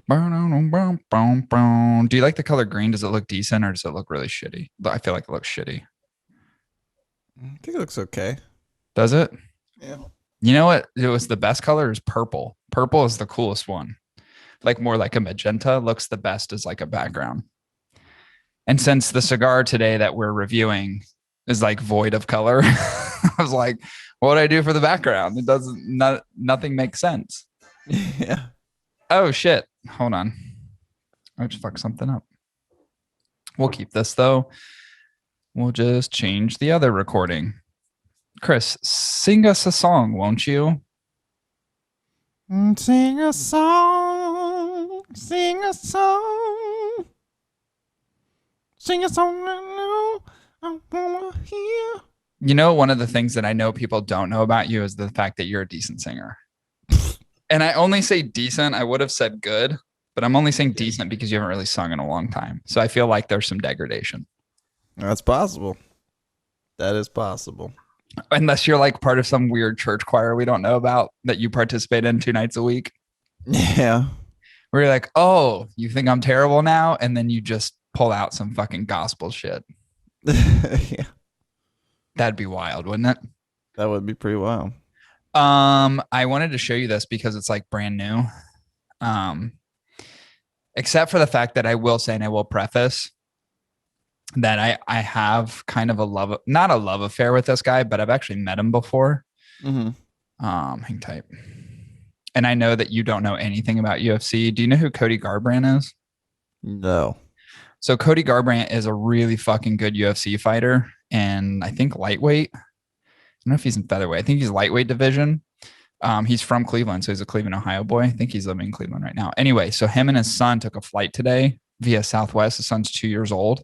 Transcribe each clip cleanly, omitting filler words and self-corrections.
Do you like the color green? Does it look decent or does it look really shitty? I feel like it looks shitty. I think it looks okay. Does it? Yeah. You know what? It was the best color is purple. Purple is the coolest one. Like more like a magenta looks the best as like a background. And since the cigar today that we're reviewing is like void of color, I was like, what would I do for the background? It doesn't, nothing makes sense. Yeah. Oh shit. Hold on. I just fucked something up. We'll keep this though. We'll just change the other recording. Chris, sing us a song, won't you? Sing a song. Sing a song. Sing a song I wanna hear. You know, one of the things that I know people don't know about you is the fact that you're a decent singer. And I only say decent. I would have said good, but I'm only saying decent because you haven't really sung in a long time. So I feel like there's some degradation. That's possible. That is possible. Unless you're like part of some weird church choir we don't know about that you participate in 2 nights a week. Yeah. Where you're like, oh, you think I'm terrible now? And then you just pull out some fucking gospel shit. Yeah. That'd be wild, wouldn't it? That would be pretty wild. I wanted to show you this because it's like brand new. Except for the fact that I will say, and I will preface that I have kind of not a love affair with this guy, but I've actually met him before. Mm-hmm. Hang tight. And I know that you don't know anything about UFC. Do you know who Cody Garbrandt is? No. So Cody Garbrandt is a really fucking good UFC fighter, and I think lightweight. I don't know if he's in featherweight. I think he's lightweight division. He's from Cleveland, so he's a Cleveland, Ohio boy. I think he's living in Cleveland right now. Anyway, so him and his son took a flight today via Southwest. His son's 2 years old,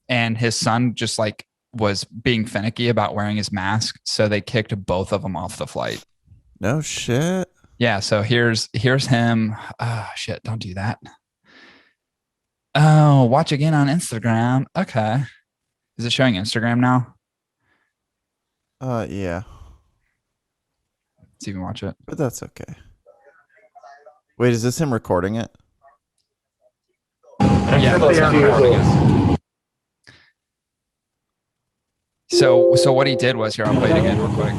and his son just like was being finicky about wearing his mask, so they kicked both of them off the flight. No shit. Yeah, so here's him. Oh, shit, don't do that. Oh, watch again on Instagram. Okay. Is it showing Instagram now? Yeah. Let's even watch it. But that's okay. Wait, is this him recording it? Yeah. So what he did was, here, I'll play it again real quick.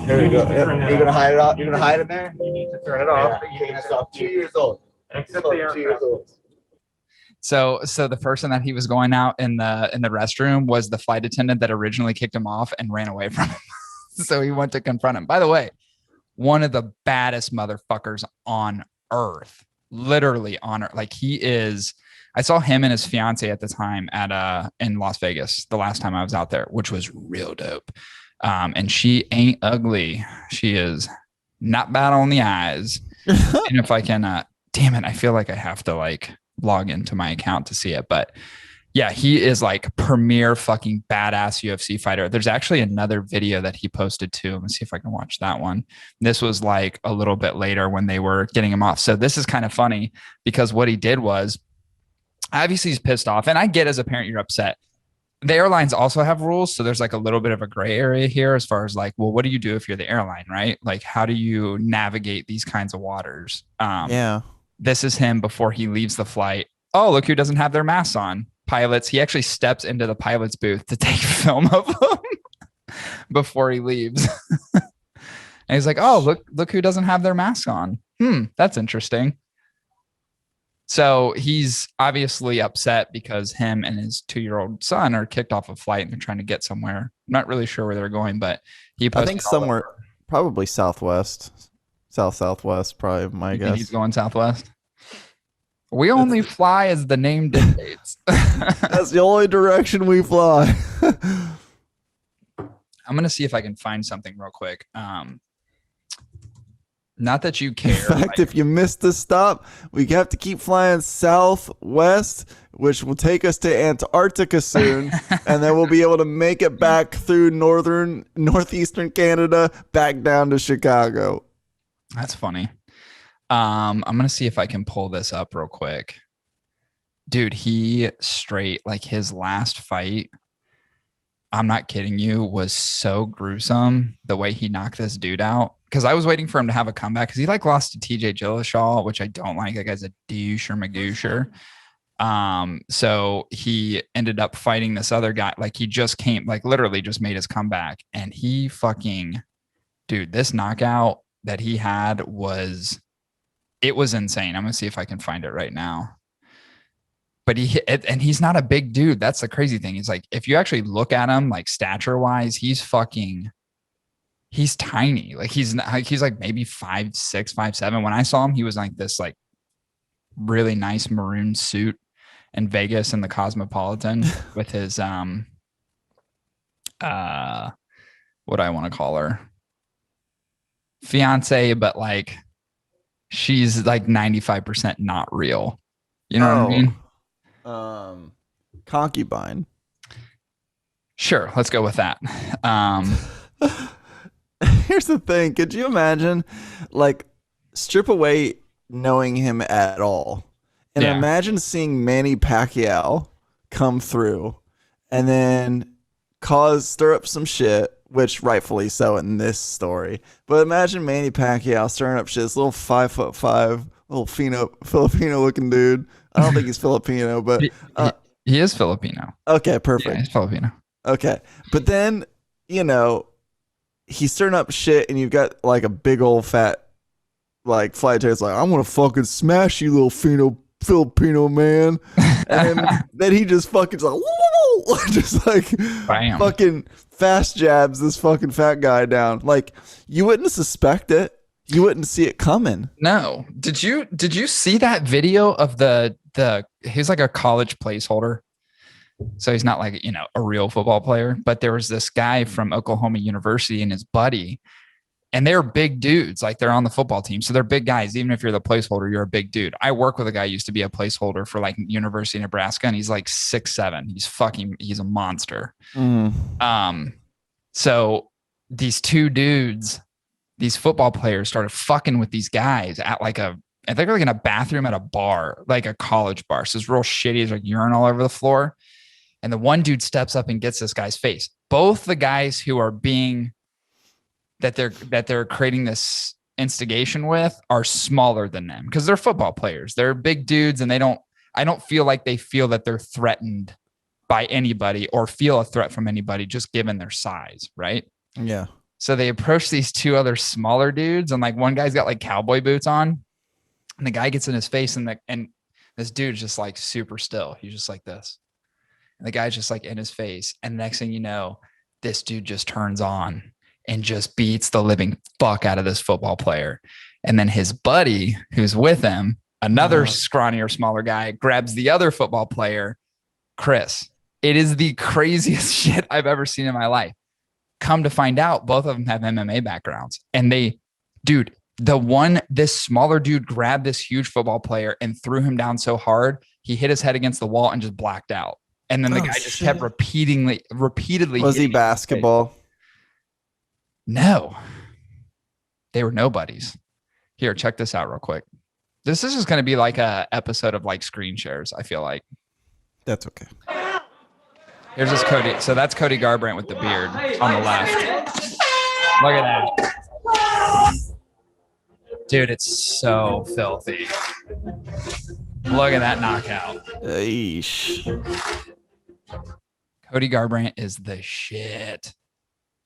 There we go. You're gonna hide it off. You're gonna hide it there. You need to turn it off. Yeah. It's off. 2 years old. Exit the aircraft. 2 years old. So the person that he was going out in the restroom was the flight attendant that originally kicked him off and ran away from him. So he went to confront him. By the way, one of the baddest motherfuckers on earth, literally on earth. Like he is. I saw him and his fiance at the time at in Las Vegas the last time I was out there, which was real dope. And she ain't ugly. She is not bad on the eyes. And if I can, damn it, I feel like I have to like log into my account to see it. But yeah, he is like premier fucking badass UFC fighter. There's actually another video that he posted too. Let's see if I can watch that one. This was like a little bit later when they were getting him off. So this is kind of funny because what he did was, obviously he's pissed off. And I get as a parent, you're upset. The airlines also have rules. So there's like a little bit of a gray area here as far as like, well, what do you do if you're the airline, right? Like, how do you navigate these kinds of waters? Yeah. This is him before he leaves the flight. Oh, look who doesn't have their masks on. Pilots. He actually steps into the pilot's booth to take film of them before he leaves. And he's like, oh, look who doesn't have their mask on. That's interesting. So he's obviously upset because him and his 2-year-old son are kicked off a flight and they're trying to get somewhere. I'm not really sure where they're going, but he posted, I think somewhere, probably Southwest. Southwest, probably my guess. He's going Southwest. We only fly as the name dictates. That's the only direction we fly. I'm going to see if I can find something real quick. Not that you care. In fact, if you miss the stop, we have to keep flying southwest, which will take us to Antarctica soon, and then we'll be able to make it back through northeastern Canada, back down to Chicago. That's funny. I'm gonna see if I can pull this up real quick. Dude, he straight, like his last fight, I'm not kidding you, was so gruesome the way he knocked this dude out. because I was waiting for him to have a comeback because he like lost to TJ Dillashaw, which I don't like. That guy's a douche or magoocher. So he ended up fighting this other guy. Like he just came, like literally just made his comeback, and he fucking, dude, this knockout that he had was insane. I'm gonna see if I can find it right now. But and he's not a big dude. That's the crazy thing. He's like, if you actually look at him, like stature wise, he's tiny. Like he's like maybe 5'6", 5'7". When I saw him, he was like this like really nice maroon suit in Vegas in the Cosmopolitan with his what do I want to call her? Fiance, but like she's like 95% not real. You know what I mean? Concubine. Sure, let's go with that. Here's the thing. Could you imagine, like, strip away knowing him at all, and imagine seeing Manny Pacquiao come through and then stir up some shit, which rightfully so in this story. But imagine Manny Pacquiao stirring up shit. This little 5'5", little Filipino looking dude. I don't think he's Filipino, but he is Filipino. Okay, perfect. Yeah, he's Filipino. Okay, but then he's stirring up shit, and you've got like a big old fat like flight attendant's like, I'm gonna fucking smash you, little Filipino man, and then he just fucking like, whoa, just like bam, fucking fast jabs this fucking fat guy down. Like you wouldn't suspect it, you wouldn't see it coming. No, did you see that video of the he's like a college placeholder? So he's not like, a real football player, but there was this guy from Oklahoma University and his buddy, and they're big dudes. Like they're on the football team. So they're big guys. Even if you're the placeholder, you're a big dude. I work with a guy who used to be a placeholder for like University of Nebraska, and he's like 6'7". He's a monster. So these two dudes, these football players started fucking with these guys at like I think they're like in a bathroom at a bar, like a college bar. So it's real shitty. There's like urine all over the floor. And the one dude steps up and gets this guy's face. Both the guys who are that they're creating this instigation with are smaller than them because they're football players. They're big dudes, and I don't feel like they feel that they're threatened by anybody or feel a threat from anybody just given their size, right? Yeah. So they approach these two other smaller dudes, and like one guy's got like cowboy boots on, and the guy gets in his face, and this dude's just like super still. He's just like this. And the guy's just like in his face. And next thing you know, this dude just turns on and just beats the living fuck out of this football player. And then his buddy who's with him, another scrawnier, smaller guy, grabs the other football player, Chris. It is the craziest shit I've ever seen in my life. Come to find out, both of them have MMA backgrounds. And this smaller dude grabbed this huge football player and threw him down so hard, he hit his head against the wall and just blacked out. And then the guy just kept repeatedly. Was he basketball? No, they were nobodies. Here, check this out real quick. This is just going to be like a episode of like screen shares. I feel like that's okay. Here's this Cody. So that's Cody Garbrandt with the beard on the left. Look at that. Dude, it's so filthy. Look at that knockout. Eesh. Cody Garbrandt is the shit.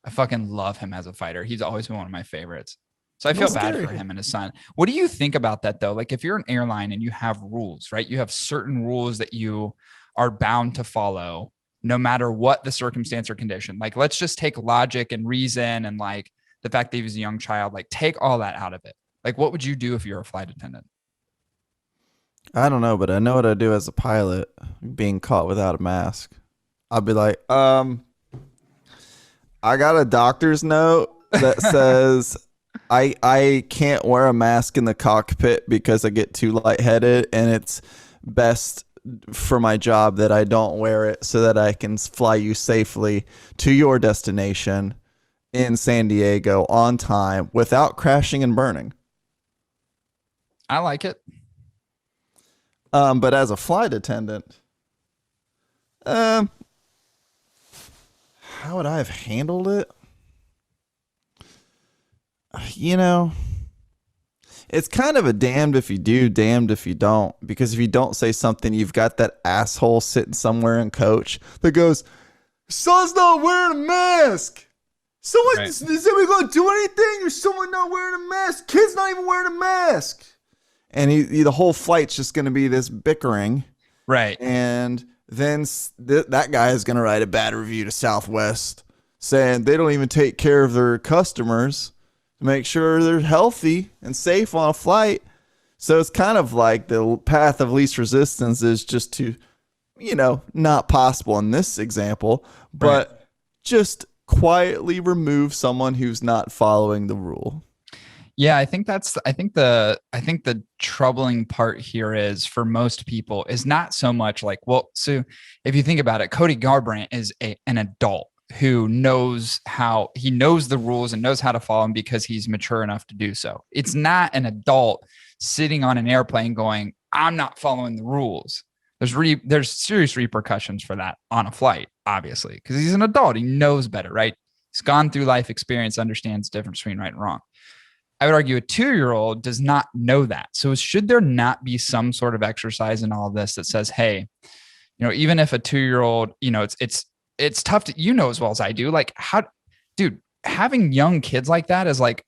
I fucking love him as a fighter. He's always been one of my favorites. So I feel bad for him and his son. What do you think about that though? Like if you're an airline and you have rules, right? You have certain rules that you are bound to follow no matter what the circumstance or condition. Like let's just take logic and reason and like the fact that he was a young child, like take all that out of it. Like what would you do if you're a flight attendant? I don't know, but I know what I do as a pilot being caught without a mask. I'll be like, I got a doctor's note that says I can't wear a mask in the cockpit because I get too lightheaded, and it's best for my job that I don't wear it so that I can fly you safely to your destination in San Diego on time without crashing and burning. I like it. But as a flight attendant, how would I have handled it? you know, it's kind of a damned if you do, damned if you don't. Because if you don't say something, you've got that asshole sitting somewhere in coach that goes, son's not wearing a mask. Someone, Right. is we going to do anything? There's someone not wearing a mask. Kid's not even wearing a mask. And the whole flight's just going to be this bickering. Right. And then that guy is going to write a bad review to Southwest saying they don't even take care of their customers to make sure they're healthy and safe on a flight. So it's kind of like the path of least resistance is just to, not possible in this example, but just quietly remove someone who's not following the rule. Yeah, I think the troubling part here is for most people is not so much like, well, so if you think about it, Cody Garbrandt is an adult who knows the rules and knows how to follow them because he's mature enough to do so. It's not an adult sitting on an airplane going, I'm not following the rules. There's serious repercussions for that on a flight, obviously, because he's an adult. He knows better, right? He's gone through life experience, understands the difference between right and wrong. I would argue a 2-year-old does not know that. So should there not be some sort of exercise in all of this that says, hey, even if a 2-year-old, it's tough to, as well as I do, like having young kids like that is like,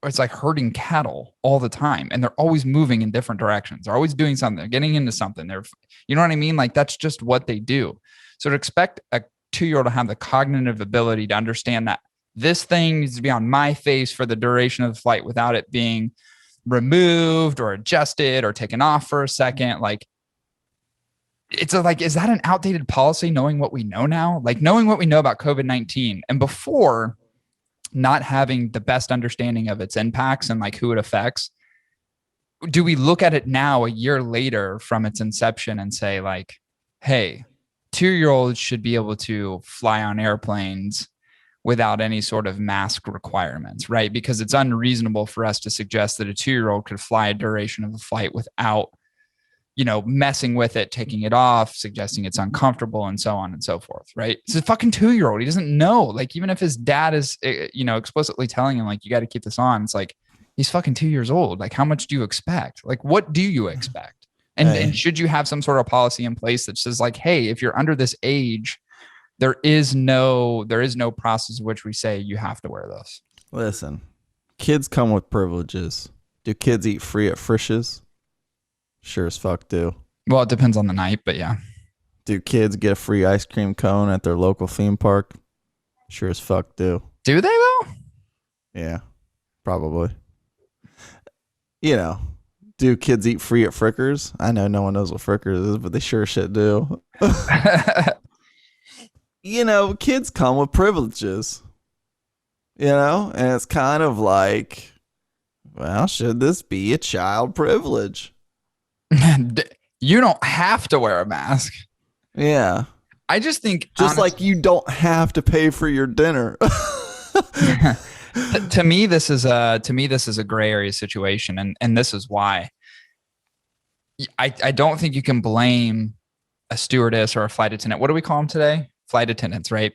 it's like herding cattle all the time. And they're always moving in different directions. They're always doing something. They're getting into something. You know what I mean? Like that's just what they do. So to expect a 2-year-old to have the cognitive ability to understand that this thing needs to be on my face for the duration of the flight without it being removed or adjusted or taken off for a second. Like, is that an outdated policy knowing what we know now? Like knowing what we know about COVID-19 and before not having the best understanding of its impacts and like who it affects. Do we look at it now a year later from its inception and say like, hey, 2-year-olds should be able to fly on airplanes without any sort of mask requirements, right? Because it's unreasonable for us to suggest that a 2-year-old could fly a duration of a flight without, messing with it, taking it off, suggesting it's uncomfortable and so on and so forth, right? It's a fucking 2-year-old. He doesn't know. Like, even if his dad is, explicitly telling him, like, you got to keep this on. It's like, he's fucking 2 years old. Like, how much do you expect? Like, what do you expect? And should you have some sort of policy in place that says like, hey, if you're under this age, there is no process in which we say you have to wear this. Listen, kids come with privileges. Do kids eat free at Frisch's? Sure as fuck do. Well, it depends on the night, but yeah. Do kids get a free ice cream cone at their local theme park? Sure as fuck do. Do they though? Yeah, probably. Do kids eat free at Frickers? I know no one knows what Frickers is, but they sure shit do. Kids come with privileges. And it's kind of like, well, should this be a child privilege? You don't have to wear a mask. Yeah. I just think like you don't have to pay for your dinner. to me this is a gray area situation, and this is why I don't think you can blame a stewardess or a flight attendant. What do we call them today? Flight attendants, right?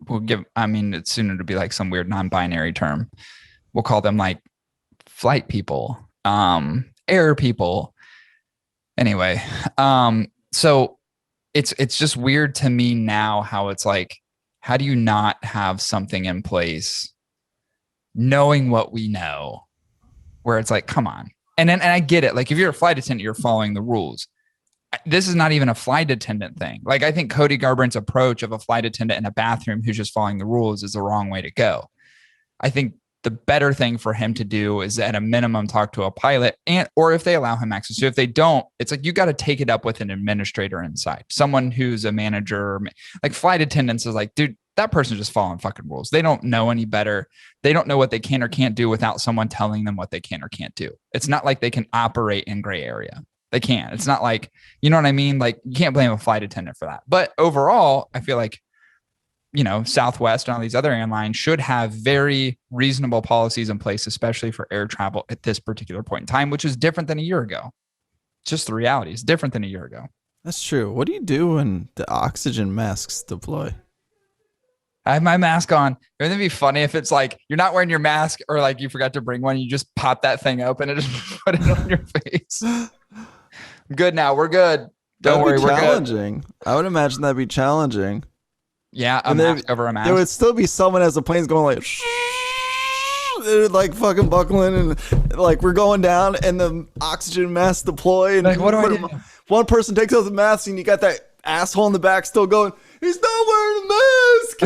It's soon to be like some weird non-binary term. We'll call them like flight people, air people. Anyway, so it's just weird to me now how it's like, how do you not have something in place knowing what we know, where it's like, come on. And I get it. Like if you're a flight attendant, you're following the rules. This is not even a flight attendant thing. Like I think Cody Garbrandt's approach of a flight attendant in a bathroom who's just following the rules is the wrong way to go. I think the better thing for him to do is at a minimum talk to a pilot, or if they allow him access to. If they don't, it's like you got to take it up with an administrator inside, someone who's a manager. Like flight attendants is like, dude, that person's just following fucking rules. They don't know any better. They don't know what they can or can't do without someone telling them what they can or can't do. It's not like they can operate in gray area. They can't. It's not like, you know what I mean? Like you can't blame a flight attendant for that. But overall, I feel like, Southwest and all these other airlines should have very reasonable policies in place, especially for air travel at this particular point in time, which is different than a year ago. It's just the reality. It's different than a year ago. That's true. What do you do when the oxygen masks deploy? I have my mask on. Wouldn't it be funny if it's like you're not wearing your mask or like you forgot to bring one? You just pop that thing open and just put it on your face. I'm good now. We're good. Don't worry. We're challenging. good. I would imagine that'd be challenging. Yeah, a mask over a mask. There would still be someone as the plane's going like, like fucking buckling and like we're going down and the oxygen mask deploy and like what do I do? One person takes off the mask and you got that asshole in the back still going, he's not wearing a mask.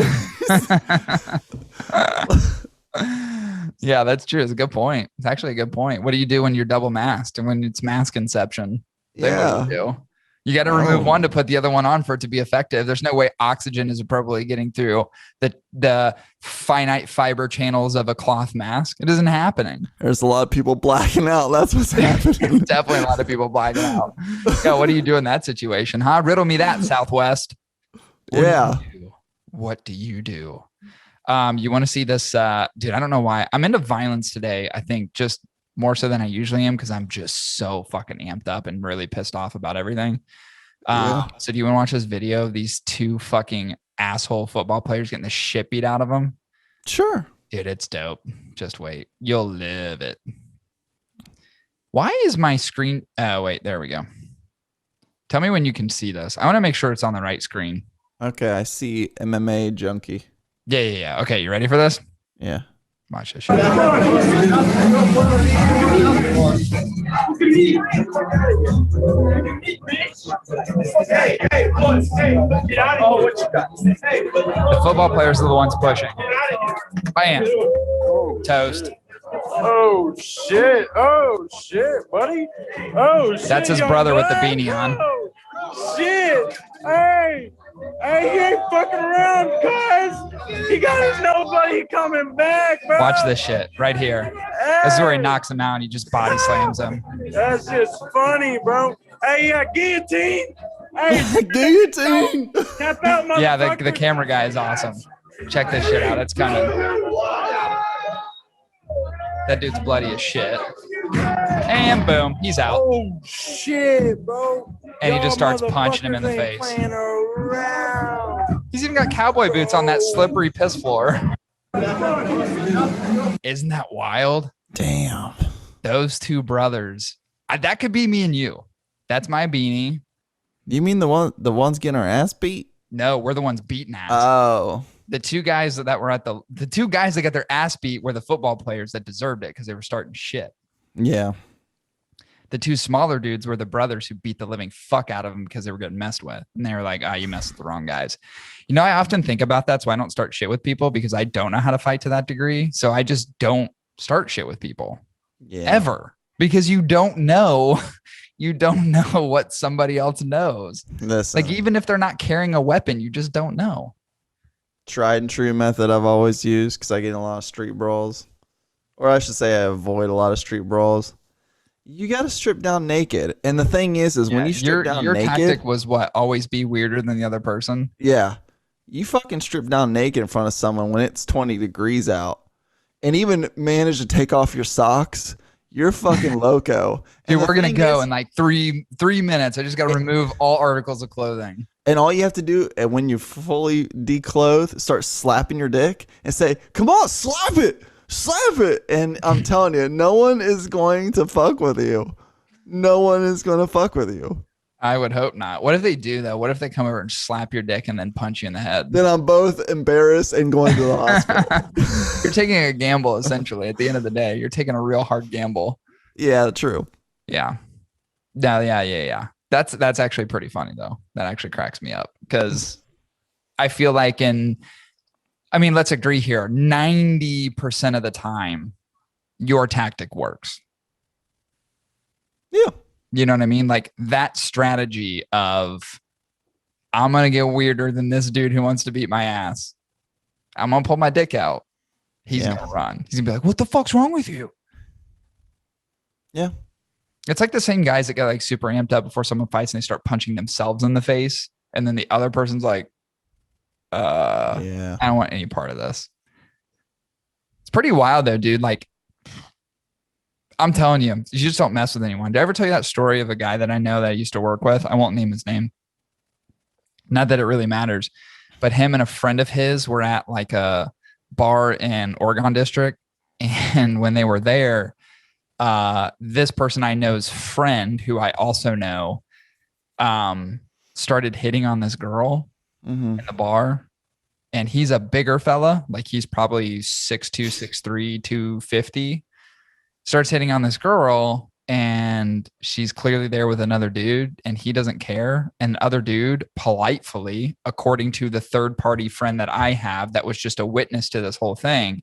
Yeah, that's true. It's a good point. It's actually a good point. What do you do when you're double masked and when it's mask inception? Yeah. You got to remove one to put the other one on for it to be effective. There's no way oxygen is appropriately getting through the finite fiber channels of a cloth mask. It isn't happening. There's a lot of people blacking out. That's what's happening. Definitely a lot of people blacking out. Yeah, what do you do in that situation? Huh? Riddle me that, Southwest. What do you do? You want to see this? Dude, I don't know why. I'm into violence today. I think just more so than I usually am because I'm just so fucking amped up and really pissed off about everything. So do you want to watch this video of these two fucking asshole football players getting the shit beat out of them? Sure. Dude, it's dope. Just wait. You'll live it. Why is my screen? Oh, wait, there we go. Tell me when you can see this. I want to make sure it's on the right screen. Okay, I see MMA junkie. Yeah. Okay, you ready for this? Yeah. Watch this shit. Hey, boys, get out of here. What you got? The football players are the ones pushing. Bam. Toast. Oh shit, buddy. Oh shit. That's his brother with the beanie on. Oh, shit. Hey, he ain't fucking around, guys. He got his nobody coming back, bro. Watch this shit right here. This is where he knocks him out and he just body slams him. That's just funny, bro. Hey, guillotine. Hey, guillotine. Tap out, motherfucker. Yeah, the camera guy is awesome. Check this shit out. It's kind of... That dude's bloody as shit. And boom, he's out. Oh shit, bro. And he just starts punching him in the face. He's even got cowboy boots on that slippery piss floor. Isn't that wild? Damn. Those two brothers. That could be me and you. That's my beanie. You mean the ones getting our ass beat? No, we're the ones beating ass. Oh. The two guys that were at the two guys that got their ass beat were the football players that deserved it because they were starting shit. Yeah. The two smaller dudes were the brothers who beat the living fuck out of them because they were getting messed with. And they were like, you messed with the wrong guys. You know, I often think about that. So I don't start shit with people because I don't know how to fight to that degree. So I just don't start shit with people ever because you don't know what somebody else knows. Listen, like even if they're not carrying a weapon, you just don't know. Tried and true method I've always used because I get in a lot of street brawls, or I should say I avoid a lot of street brawls. You got to strip down naked. And the thing is when you strip down your naked, tactic was what? Always be weirder than the other person. Yeah. You fucking strip down naked in front of someone when it's 20 degrees out and even manage to take off your socks. You're fucking loco. Dude, we're going to go in like three minutes. I just got to remove all articles of clothing. And all you have to do when you're fully declothed, start slapping your dick and say, come on, slap it. Slap it. And I'm telling you, no one is going to fuck with you. No one is going to fuck with you. I would hope not. What if they do, though? What if they come over and slap your dick and then punch you in the head? Then I'm both embarrassed and going to the hospital. You're taking a gamble, essentially. At the end of the day, you're taking a real hard gamble. Yeah, true. Yeah. No, yeah. That's actually pretty funny, though. That actually cracks me up because I feel like let's agree here. 90% of the time, your tactic works. Yeah. You know what I mean? Like that strategy of I'm going to get weirder than this dude who wants to beat my ass. I'm going to pull my dick out. He's going to run. He's going to be like, what the fuck's wrong with you? Yeah. It's like the same guys that get like super amped up before someone fights and they start punching themselves in the face. And then the other person's like, I don't want any part of this. It's pretty wild though, dude. Like, I'm telling you, you just don't mess with anyone. Did I ever tell you that story of a guy that I know that I used to work with? I won't name his name. Not that it really matters. but him and a friend of his were at like a bar in Oregon District. And when they were there, this person I know's friend, who I also know, started hitting on this girl in the bar. And he's a bigger fella, like he's probably 6'2", 6'3", 250. Starts hitting on this girl, and she's clearly there with another dude, and he doesn't care. And the other dude, politely, according to the third party friend that I have that was just a witness to this whole thing,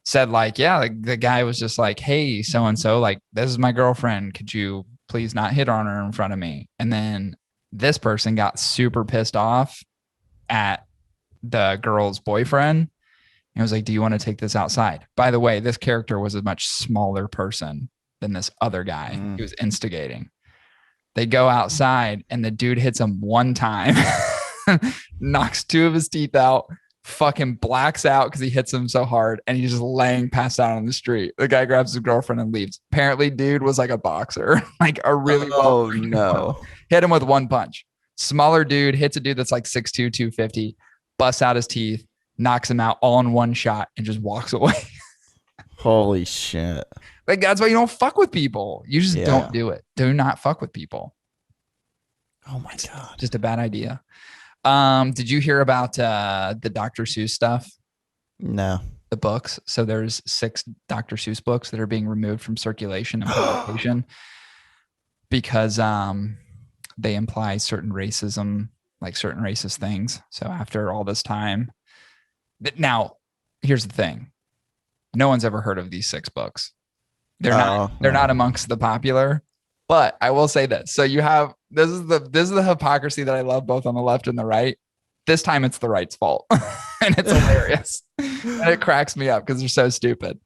said like, yeah, like the guy was just like, hey, so-and-so, like, this is my girlfriend. Could you please not hit on her in front of me? And then this person got super pissed off at the girl's boyfriend. And was like, do you want to take this outside? By the way, this character was a much smaller person than this other guy. He was instigating. They go outside and the dude hits him one time, knocks 2 of his teeth out, fucking blacks out because he hits him so hard, and he's just laying passed out on the street. The guy grabs his girlfriend and leaves. Apparently, dude was like a boxer, like a really hit him with one punch. Smaller dude hits a dude that's like 6'2", 250, busts out his teeth, knocks him out all in one shot, and just walks away. Holy shit. Like, that's why you don't fuck with people. You just don't do it. Do not fuck with people. Oh my God. Just a bad idea. Did you hear about the Dr. Seuss stuff? No. The books. So there's 6 Dr. Seuss books that are being removed from circulation and publication because they imply certain racism, like certain racist things. So after all this time, now here's the thing. No one's ever heard of these 6 books. They're not amongst the popular, but I will say this. So you have, this is the hypocrisy that I love both on the left and the right. This time it's the right's fault. And it's hilarious. And it cracks me up because they're so stupid.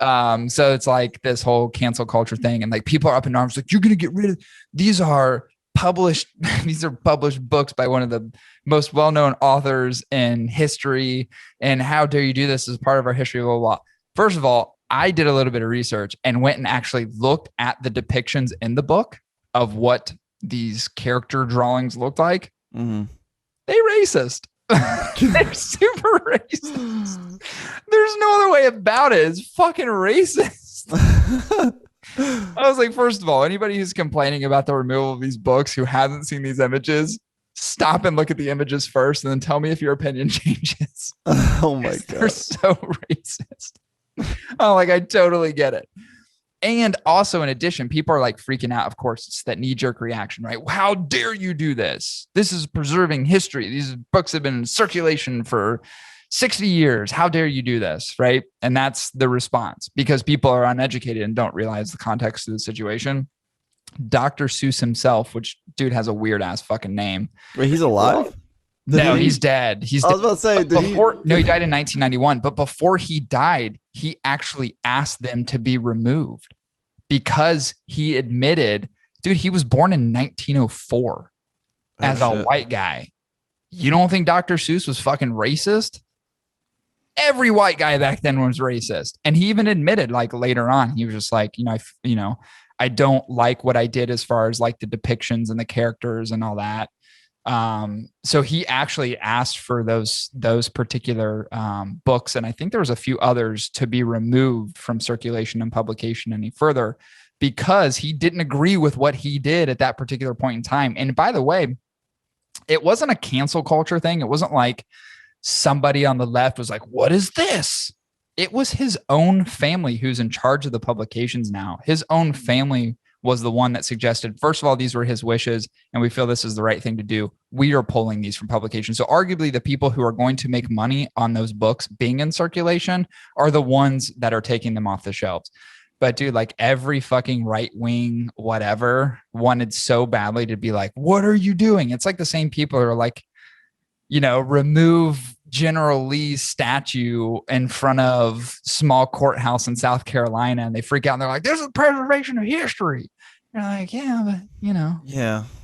So it's like this whole cancel culture thing. And like people are up in arms, like, you're going to get rid of, these are published books by one of the most well-known authors in history. And how dare you do this as part of our history, blah, blah, blah. First of all, I did a little bit of research and went and actually looked at the depictions in the book of what these character drawings looked like. Mm-hmm. They racist. They're super racist. There's no other way about it. It's fucking racist. I was like, first of all, anybody who's complaining about the removal of these books who hasn't seen these images, stop and look at the images first and then tell me if your opinion changes. Oh my God. They're so racist. Oh, like I totally get it. And also in addition, people are like freaking out. Of course, it's that knee-jerk reaction, right? How dare you do this? This is preserving history. These books have been in circulation for 60 years. How dare you do this? Right. And that's the response because people are uneducated and don't realize the context of the situation. Dr. Seuss himself, which dude has a weird ass fucking name. Wait, he's alive? No, he's dead. I was about to say, he died in 1991. But before he died, he actually asked them to be removed because he admitted, dude, he was born in 1904 as a white guy. You don't think Dr. Seuss was fucking racist? Every white guy back then was racist. And he even admitted, like later on, he was just like, I don't like what I did as far as like the depictions and the characters and all that. So he actually asked for those particular books, and I think there was a few others to be removed from circulation and publication any further because he didn't agree with what he did at that particular point in time. And by the way, it wasn't a cancel culture thing. It wasn't like somebody on the left was like, what is this? It was his own family who's in charge of the publications now. His own family was the one that suggested, first of all, these were his wishes, and we feel this is the right thing to do. We are pulling these from publication. So arguably the people who are going to make money on those books being in circulation are the ones that are taking them off the shelves. But dude, like every fucking right wing, whatever, wanted so badly to be like, what are you doing? It's like the same people who are like, remove General Lee's statue in front of small courthouse in South Carolina, and they freak out and they're like, this is preservation of history. You're like, yeah, but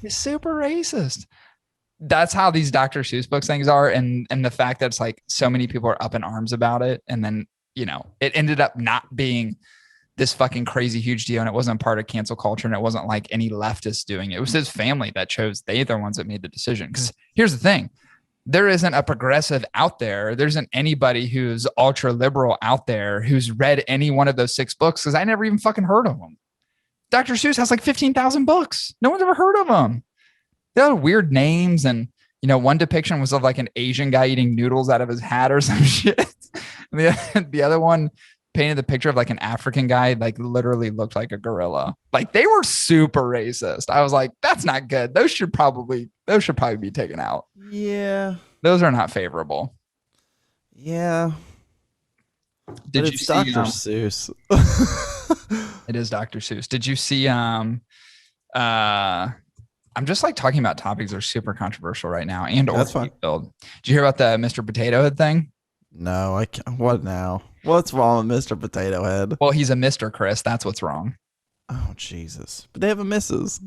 it's super racist. That's how these Dr. Seuss books things are. And the fact that it's like so many people are up in arms about it. And then, it ended up not being this fucking crazy huge deal. And it wasn't part of cancel culture. And it wasn't like any leftist doing it. It was his family that chose. They're the ones that made the decision. Because here's the thing. there isn't a progressive out there. There isn't anybody who's ultra liberal out there who's read any one of those 6 books because I never even fucking heard of them. Dr. Seuss has like 15,000 books. No one's ever heard of them. They have weird names. And, you know, one depiction was of like an Asian guy eating noodles out of his hat or some shit. And the other one painted the picture of like an African guy, like literally looked like a gorilla. Like they were super racist. I was like, that's not good. Those should probably be taken out. Yeah. Those are not favorable. Yeah. Did you see Dr. Seuss? It is Dr. Seuss. Did you see I'm just like talking about topics that are super controversial right now and That's fine. Did you hear about the Mr. Potato Head thing? No, I can't. What now? What's wrong with Mr. Potato Head? Well, he's a Mr. Chris. That's what's wrong. Oh, Jesus. But they have a Mrs.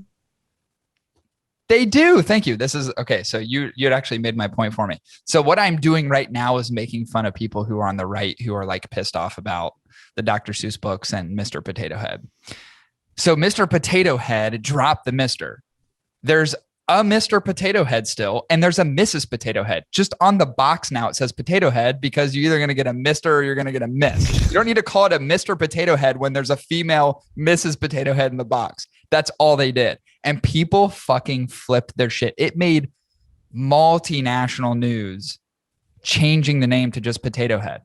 They do. Thank you. This is okay. So you'd actually made my point for me. So what I'm doing right now is making fun of people who are on the right, who are like pissed off about the Dr. Seuss books and Mr. Potato Head. So Mr. Potato Head dropped the Mr. There's a Mr. Potato Head still, and there's a Mrs. Potato Head. Just on the box now, it says Potato Head because you're either going to get a Mr. or you're going to get a Miss. You don't need to call it a Mr. Potato Head when there's a female Mrs. Potato Head in the box. That's all they did. And people fucking flipped their shit. It made multinational news changing the name to just Potato Head.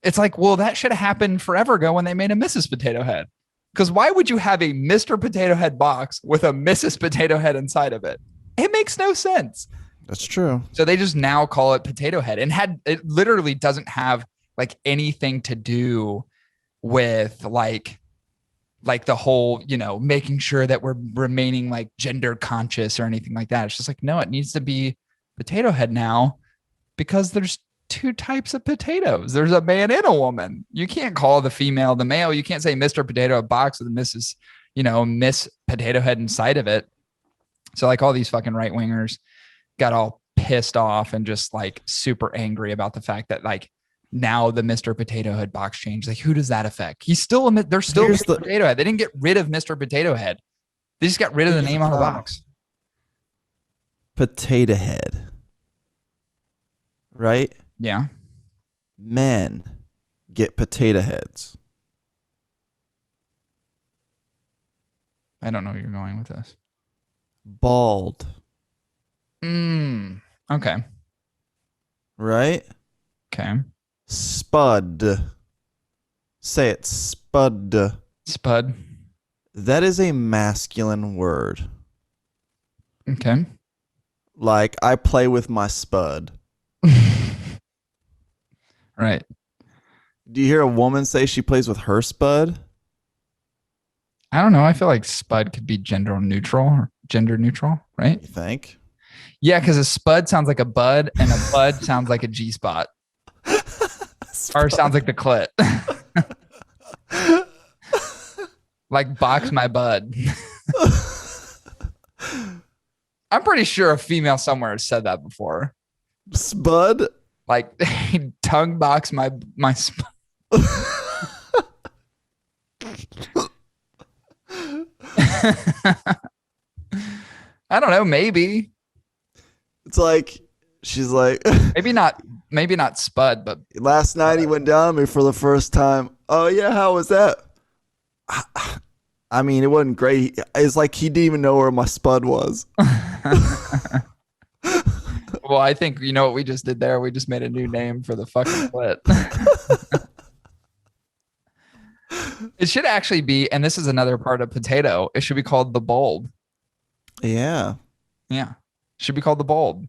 It's like, well, that should have happened forever ago when they made a Mrs. Potato Head. Because why would you have a Mr. Potato Head box with a Mrs. Potato Head inside of it? It makes no sense. That's true. So they just now call it Potato Head, and it literally doesn't have like anything to do with like the whole, you know, making sure that we're remaining like gender conscious or anything like that. It's just like, no, it needs to be Potato Head now because there's 2 types of potatoes. There's a man and a woman. You can't call the female the male. You can't say Mr. Potato, a box with Mrs., you know, Miss Potato Head inside of it. So like all these fucking right wingers got all pissed off and just like super angry about the fact that like now the Mr. Potato Head box changed. Like, who does that affect? They're still Mr. Potato Head. They didn't get rid of Mr. Potato Head. They just got rid of the name on the box. Potato Head. Right? Yeah. Men get potato heads. I don't know where you're going with this. Bald. Okay. Right? Okay. Spud. Say it. Spud. Spud. That is a masculine word. Okay. Like, I play with my spud. Right. Do you hear a woman say she plays with her spud? I don't know. I feel like spud could be gender neutral, right? You think? Yeah, because a spud sounds like a bud and a bud sounds like a G-spot. Or sounds like the clit. Like box my bud. I'm pretty sure a female somewhere has said that before. Spud? Like tongue box my spud. I don't know, maybe. It's like, she's like, maybe not spud, but last night he went down on me for the first time. Oh yeah, how was that? I mean, it wasn't great. It's like he didn't even know where my spud was. Well, I think you know what we just did there. We just made a new name for the fucking clit. It should actually be, and this is another part of potato. It should be called the bulb. Yeah. Yeah. Should be called the bulb.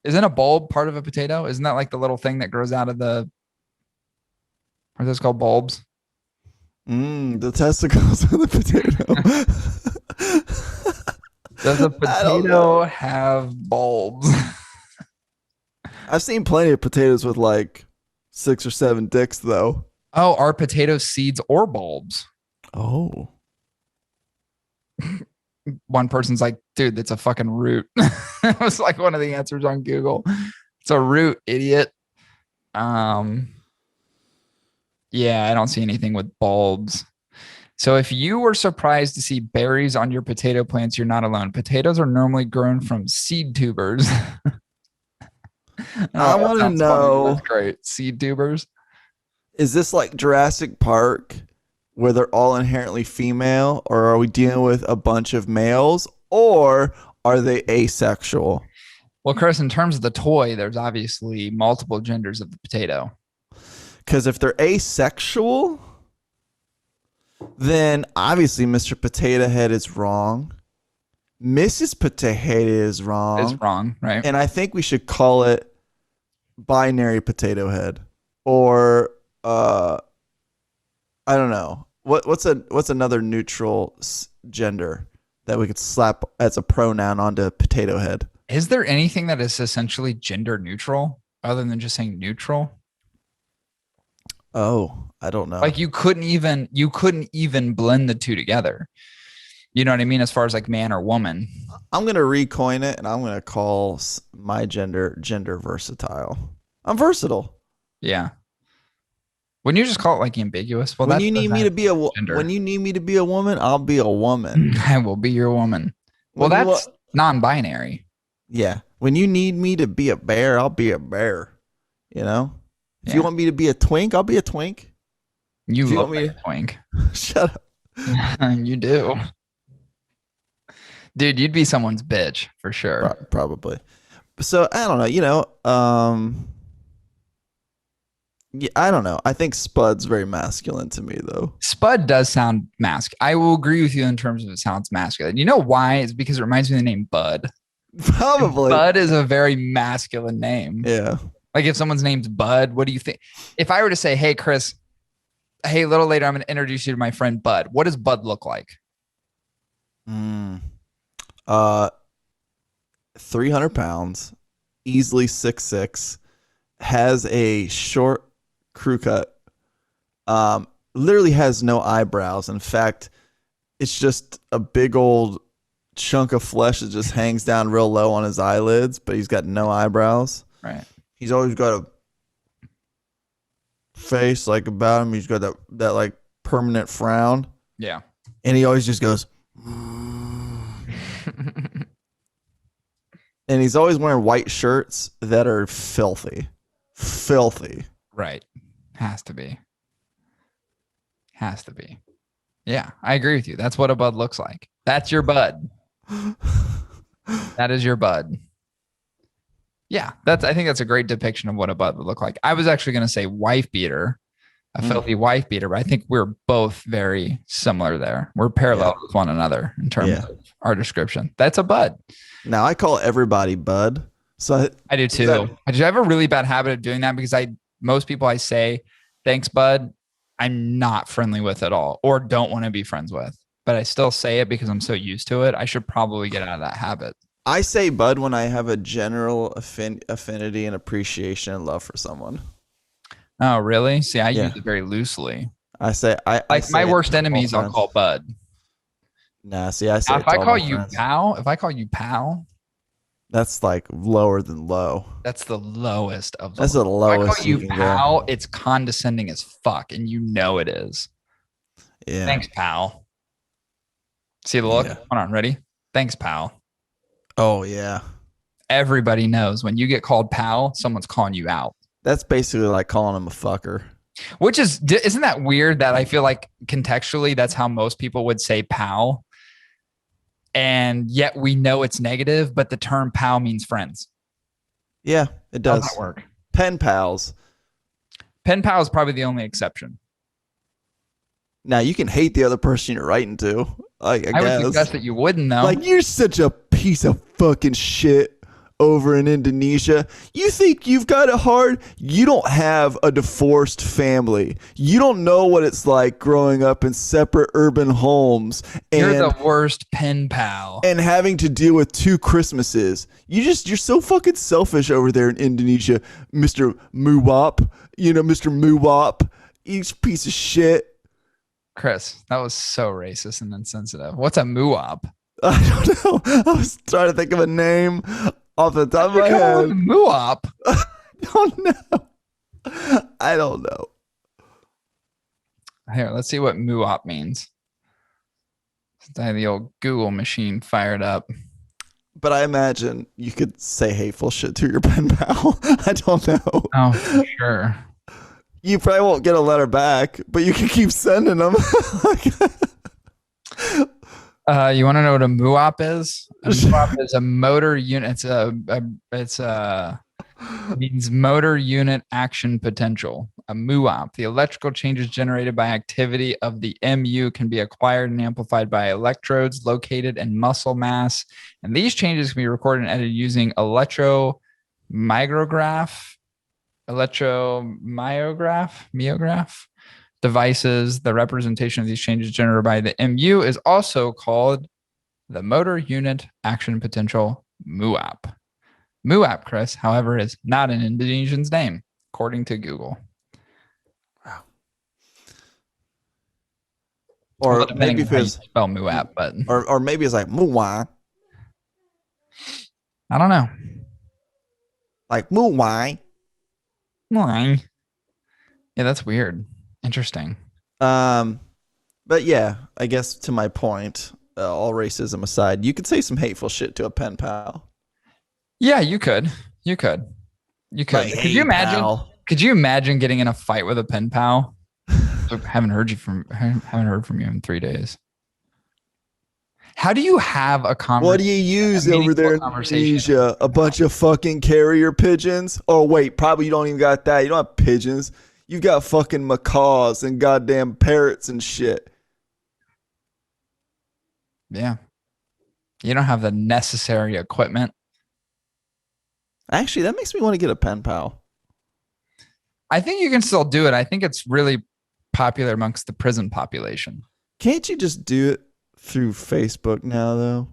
Isn't a bulb part of a potato? Isn't that like the little thing that grows out of the, are those called bulbs? The testicles of the potato. Does a potato have bulbs? I've seen plenty of potatoes with like 6 or 7 dicks though. Oh, are potatoes seeds or bulbs? Oh. One person's like, dude, that's a fucking root. It was like one of the answers on Google. It's a root, idiot. Yeah, I don't see anything with bulbs. So if you were surprised to see berries on your potato plants, you're not alone. Potatoes are normally grown from seed tubers. I that want to sounds funny. know, That's great. Seed tubers. is this like Jurassic Park where they're all inherently female, or are we dealing with a bunch of males, or are they asexual? Well, Chris, in terms of the toy, there's obviously multiple genders of the potato. Because if they're asexual, then obviously Mr. Potato Head is wrong. Mrs. Potato Head is wrong. It's wrong, right? And I think we should call it binary potato head, or I don't know. What's another neutral gender that we could slap as a pronoun onto potato head? Is there anything that is essentially gender neutral other than just saying neutral? Oh, I don't know. Like you couldn't even blend the two together. You know what I mean? As far as like man or woman. I'm gonna recoin it, and I'm gonna call my gender versatile. I'm versatile. Yeah. Wouldn't you just call it like ambiguous? Well, when you need me to be a woman, I'll be a woman. I will be your woman. Well, that's non-binary. Yeah. When you need me to be a bear, I'll be a bear. You know? If you want me to be a twink, I'll be a twink. You if you look want me like a twink. Shut up. You do. Dude, you'd be someone's bitch for sure. Probably. So I don't know, yeah, I don't know. I think Spud's very masculine to me though. Spud does sound masculine. I will agree with you in terms of it sounds masculine. You know why? It's because it reminds me of the name Bud. Probably. Bud is a very masculine name. Yeah. Like if someone's name's Bud, what do you think? If I were to say, hey, Chris, hey, a little later, I'm going to introduce you to my friend Bud. What does Bud look like? 300 pounds, easily 6'6", has a short crew cut, literally has no eyebrows. In fact, it's just a big old chunk of flesh that just hangs down real low on his eyelids, but he's got no eyebrows. Right. He's always got a face like about him. He's got that like permanent frown. Yeah. And he always just goes, and he's always wearing white shirts that are filthy. Right. Has to be. Yeah, I agree with you. That's what a Bud looks like. That's your Bud. That is your Bud. Yeah, I think that's a great depiction of what a Bud would look like. I was actually going to say wife beater, a filthy wife beater, but I think we're both very similar there. We're parallel with one another in terms of our description. That's a Bud. Now I call everybody Bud. So I do too. I have a really bad habit of doing that because most people I say, thanks, Bud, I'm not friendly with at all or don't want to be friends with, but I still say it because I'm so used to it. I should probably get out of that habit. I say Bud when I have a general affinity and appreciation and love for someone. Oh, really? See, I use it very loosely. I say I like my worst enemies I'll call Bud. Nah, see, I say if I call you pal, that's like lower than low. That's the lowest of the That's the lowest. If I call you pal, it's condescending as fuck, and you know it is. Yeah. Thanks, pal. See the look? Yeah. Hold on, ready? Thanks, pal. Oh yeah. Everybody knows when you get called pal, someone's calling you out. That's basically like calling him a fucker. Which isn't that weird that I feel like contextually that's how most people would say pal. And yet we know it's negative, but the term pal means friends. Yeah, it does. How does that work? Pen pals. Pen pal is probably the only exception. Now you can hate the other person you're writing to. I would suggest that you wouldn't though. Like you're such a piece of fucking shit over in Indonesia. You think you've got it hard? You don't have a divorced family. You don't know what it's like growing up in separate urban homes. And you're the worst pen pal. And having to deal with 2 Christmases. You're so fucking selfish over there in Indonesia, Mr. Muwap. Mr. Muwap. Each piece of shit. Chris, that was so racist and insensitive. What's a muwap? I don't know. I was trying to think of a name off the top of my head. Muwap. I don't know. Here, let's see what muwap means. Since I have the old Google machine fired up. But I imagine you could say hateful shit to your pen pal. I don't know. Oh, for sure. You probably won't get a letter back, but you can keep sending them. You want to know what a MUOP is? A MUOP is a motor unit. It means motor unit action potential. A MUOP. The electrical changes generated by activity of the MU can be acquired and amplified by electrodes located in muscle mass. And these changes can be recorded and edited using electromyograph devices. The representation of these changes generated by the MU is also called the motor unit action potential MUOP. MUOP, Chris, however, is not an Indonesian's name, according to Google. Wow. Or maybe if it's spell MUOP, but or maybe it's like Muwai. I don't know. Like Muwai. Yeah, that's weird. Interesting. But yeah, I guess to my point, all racism aside, you could say some hateful shit to a pen pal. Yeah, you could. Like, hey, could you imagine? Pal. Could you imagine getting in a fight with a pen pal? I haven't heard from you in 3 days. How do you have a conversation? What do you use over there in Indonesia? A bunch of fucking carrier pigeons? Oh wait, probably you don't even got that. You don't have pigeons. You got fucking macaws and goddamn parrots and shit. Yeah. You don't have the necessary equipment. Actually, that makes me want to get a pen pal. I think you can still do it. I think it's really popular amongst the prison population. Can't you just do it through Facebook now, though?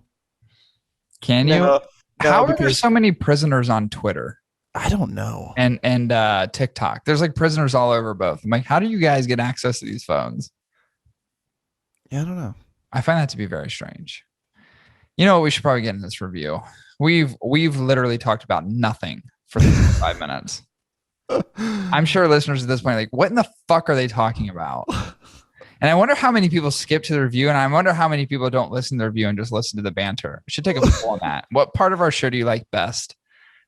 Can you? No, How are there so many prisoners on Twitter? I don't know. And TikTok. There's like prisoners all over both. I'm like, how do you guys get access to these phones? Yeah, I don't know. I find that to be very strange. You know what? We should probably get in this review. We've literally talked about nothing for 5 minutes. I'm sure listeners at this point are like, what in the fuck are they talking about? And I wonder how many people skip to the review, and I wonder how many people don't listen to the review and just listen to the banter. We should take a poll on that. What part of our show do you like best?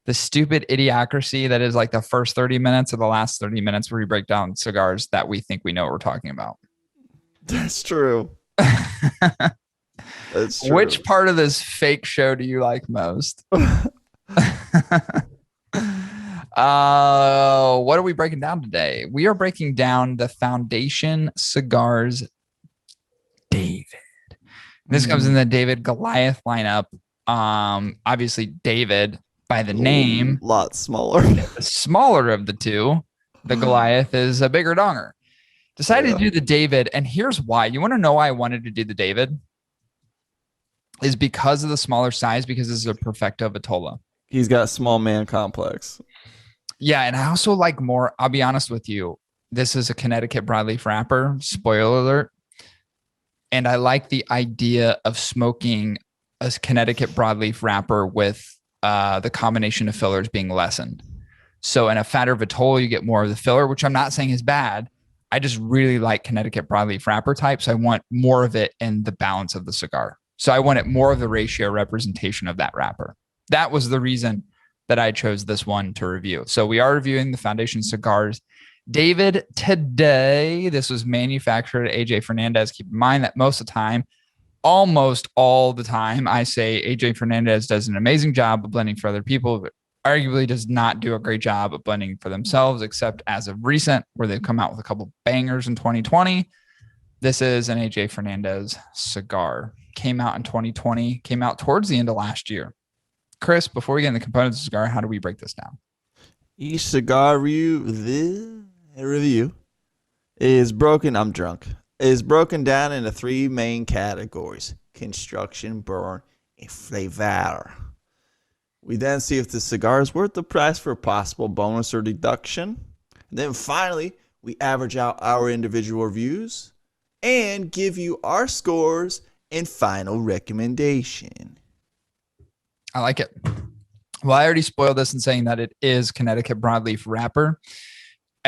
The stupid idiocracy that is like the first 30 minutes or the last 30 minutes where we break down cigars that we think we know what we're talking about? That's true. That's true. Which part of this fake show do you like most? What are we breaking down today? We are breaking down the Foundation Cigars David. This comes in the David Goliath lineup. Obviously David by the name, a lot smaller. The smaller of the two. The Goliath is a bigger donger. Decided to do the David, and here's why. You want to know why I wanted to do the David? Is because of the smaller size, because this is a Perfecto Vitola. He's got a small man complex. Yeah, and I also like more, I'll be honest with you, this is a Connecticut broadleaf wrapper, spoiler alert. And I like the idea of smoking a Connecticut broadleaf wrapper with the combination of fillers being lessened. So in a fatter Vitola, you get more of the filler, which I'm not saying is bad. I just really like Connecticut broadleaf wrapper types. I want more of it in the balance of the cigar. So I wanted more of the ratio representation of that wrapper. That was the reason that I chose this one to review. So we are reviewing the Foundation Cigars David today. This was manufactured at AJ Fernandez. Keep in mind that most of the time, almost all the time, I say AJ Fernandez does an amazing job of blending for other people, but arguably does not do a great job of blending for themselves, except as of recent, where they've come out with a couple bangers in 2020. This is an AJ Fernandez cigar. Came out in 2020, came out towards the end of last year. Chris, before we get into the components of the cigar, how do we break this down? Each cigar review is broken. I'm drunk. Is broken down into three main categories: construction, burn, and flavor. We then see if the cigar is worth the price for a possible bonus or deduction. And then finally, we average out our individual reviews and give you our scores and final recommendation. I like it. Well, I already spoiled this in saying that it is Connecticut broadleaf wrapper.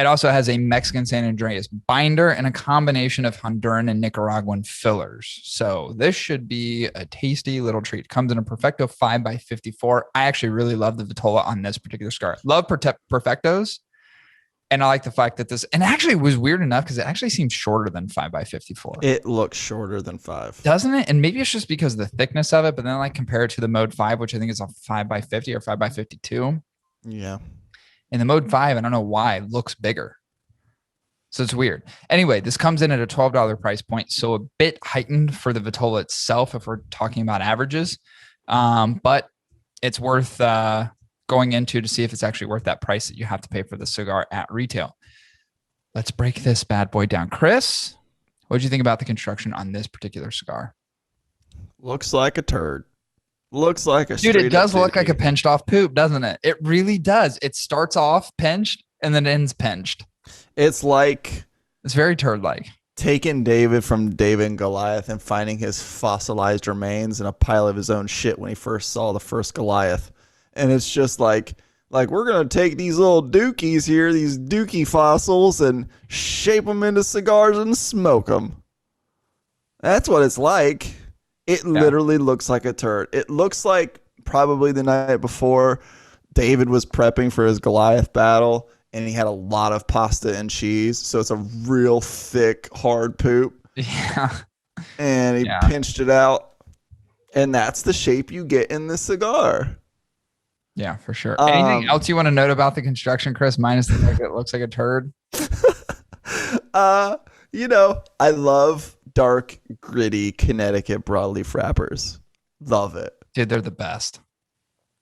It also has a Mexican San Andreas binder and a combination of Honduran and Nicaraguan fillers. So this should be a tasty little treat. Comes in a Perfecto 5x54. I actually really love the Vitola on this particular cigar. Love Perfectos. And I like the fact that this, and actually it was weird enough because it actually seems shorter than 5x54. It looks shorter than 5. Doesn't it? And maybe it's just because of the thickness of it, but then like compare it to the Mode 5, which I think is a 5x50 or 5x52. Yeah. And the Mode 5, I don't know why, looks bigger. So it's weird. Anyway, this comes in at a $12 price point, so a bit heightened for the Vitola itself if we're talking about averages. But it's worth going into to see if it's actually worth that price that you have to pay for the cigar at retail. Let's break this bad boy down. Chris, what did you think about the construction on this particular cigar? Looks like a turd. Looks like a dude. It does look like a pinched off poop, doesn't it? It really does. It starts off pinched and then ends pinched. It's like it's very turd like. Taking David from David and Goliath and finding his fossilized remains in a pile of his own shit when he first saw the first Goliath. And it's just like we're going to take these little dookies here, these dookie fossils, and shape them into cigars and smoke them. That's what it's like. It literally looks like a turd. It looks like probably the night before David was prepping for his Goliath battle, and he had a lot of pasta and cheese. So it's a real thick, hard poop. Yeah. And he pinched it out. And that's the shape you get in the cigar. Yeah, for sure. Anything else you want to note about the construction, Chris, minus the fact that it looks like a turd? I love dark, gritty Connecticut broadleaf wrappers. Love it. Dude, they're the best.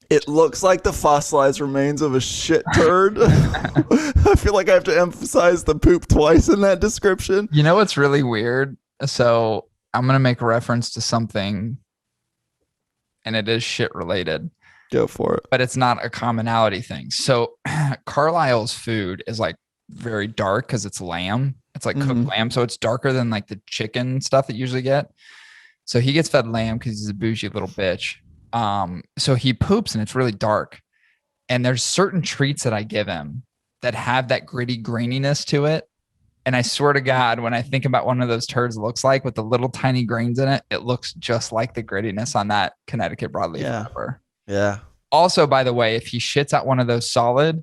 It looks like the fossilized remains of a shit turd. I feel like I have to emphasize the poop twice in that description. You know what's really weird? So I'm going to make a reference to something, and it is shit related. Go for it. But it's not a commonality thing. So Carlisle's food is like very dark because it's lamb. It's like cooked lamb. So it's darker than like the chicken stuff that you usually get. So he gets fed lamb because he's a bougie little bitch. So he poops and it's really dark. And there's certain treats that I give him that have that gritty graininess to it. And I swear to God, when I think about one of those turds looks like with the little tiny grains in it, it looks just like the grittiness on that Connecticut broadleaf wrapper. Yeah. Also, by the way, if he shits out one of those solid,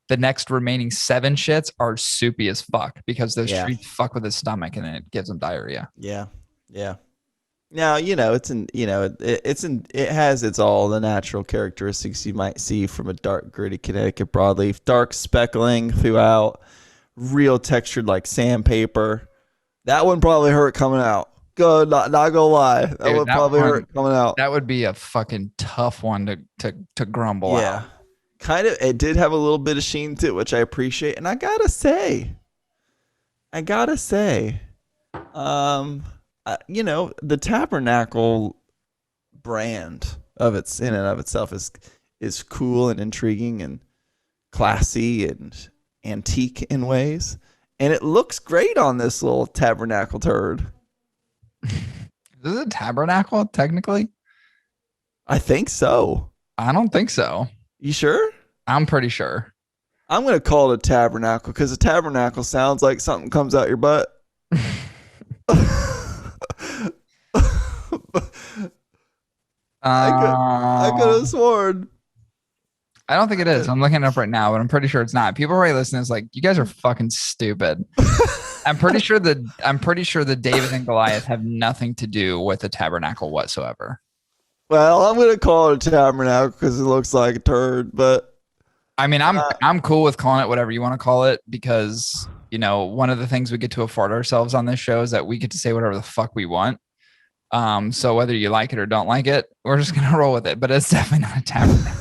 the next remaining 7 shits are soupy as fuck because those treats fuck with his stomach and then it gives him diarrhea. Yeah. Yeah. Now, it has its all the natural characteristics you might see from a dark, gritty Connecticut broadleaf. Dark speckling throughout, real textured like sandpaper. That one probably hurt coming out. Good, not gonna lie. That would probably hurt coming out. That would be a fucking tough one to grumble out. Kind of. It did have a little bit of sheen to it, which I appreciate. And I gotta say, the Tabernacle brand of its in and of itself is cool and intriguing and classy and antique in ways, and it looks great on this little Tabernacle turd. Is it a Tabernacle technically? I think so. I don't think so. You sure? I'm pretty sure. I'm gonna call it a Tabernacle because a Tabernacle sounds like something comes out your butt. I could have sworn. I don't think it is. I'm looking it up right now, but I'm pretty sure it's not. People already listening is like, you guys are fucking stupid. I'm pretty sure the David and Goliath have nothing to do with the Tabernacle whatsoever. Well, I'm gonna call it a Tabernacle because it looks like a turd, but I mean, I'm cool with calling it whatever you want to call it because one of the things we get to afford ourselves on this show is that we get to say whatever the fuck we want. So whether you like it or don't like it, we're just gonna roll with it. But it's definitely not a Tabernacle.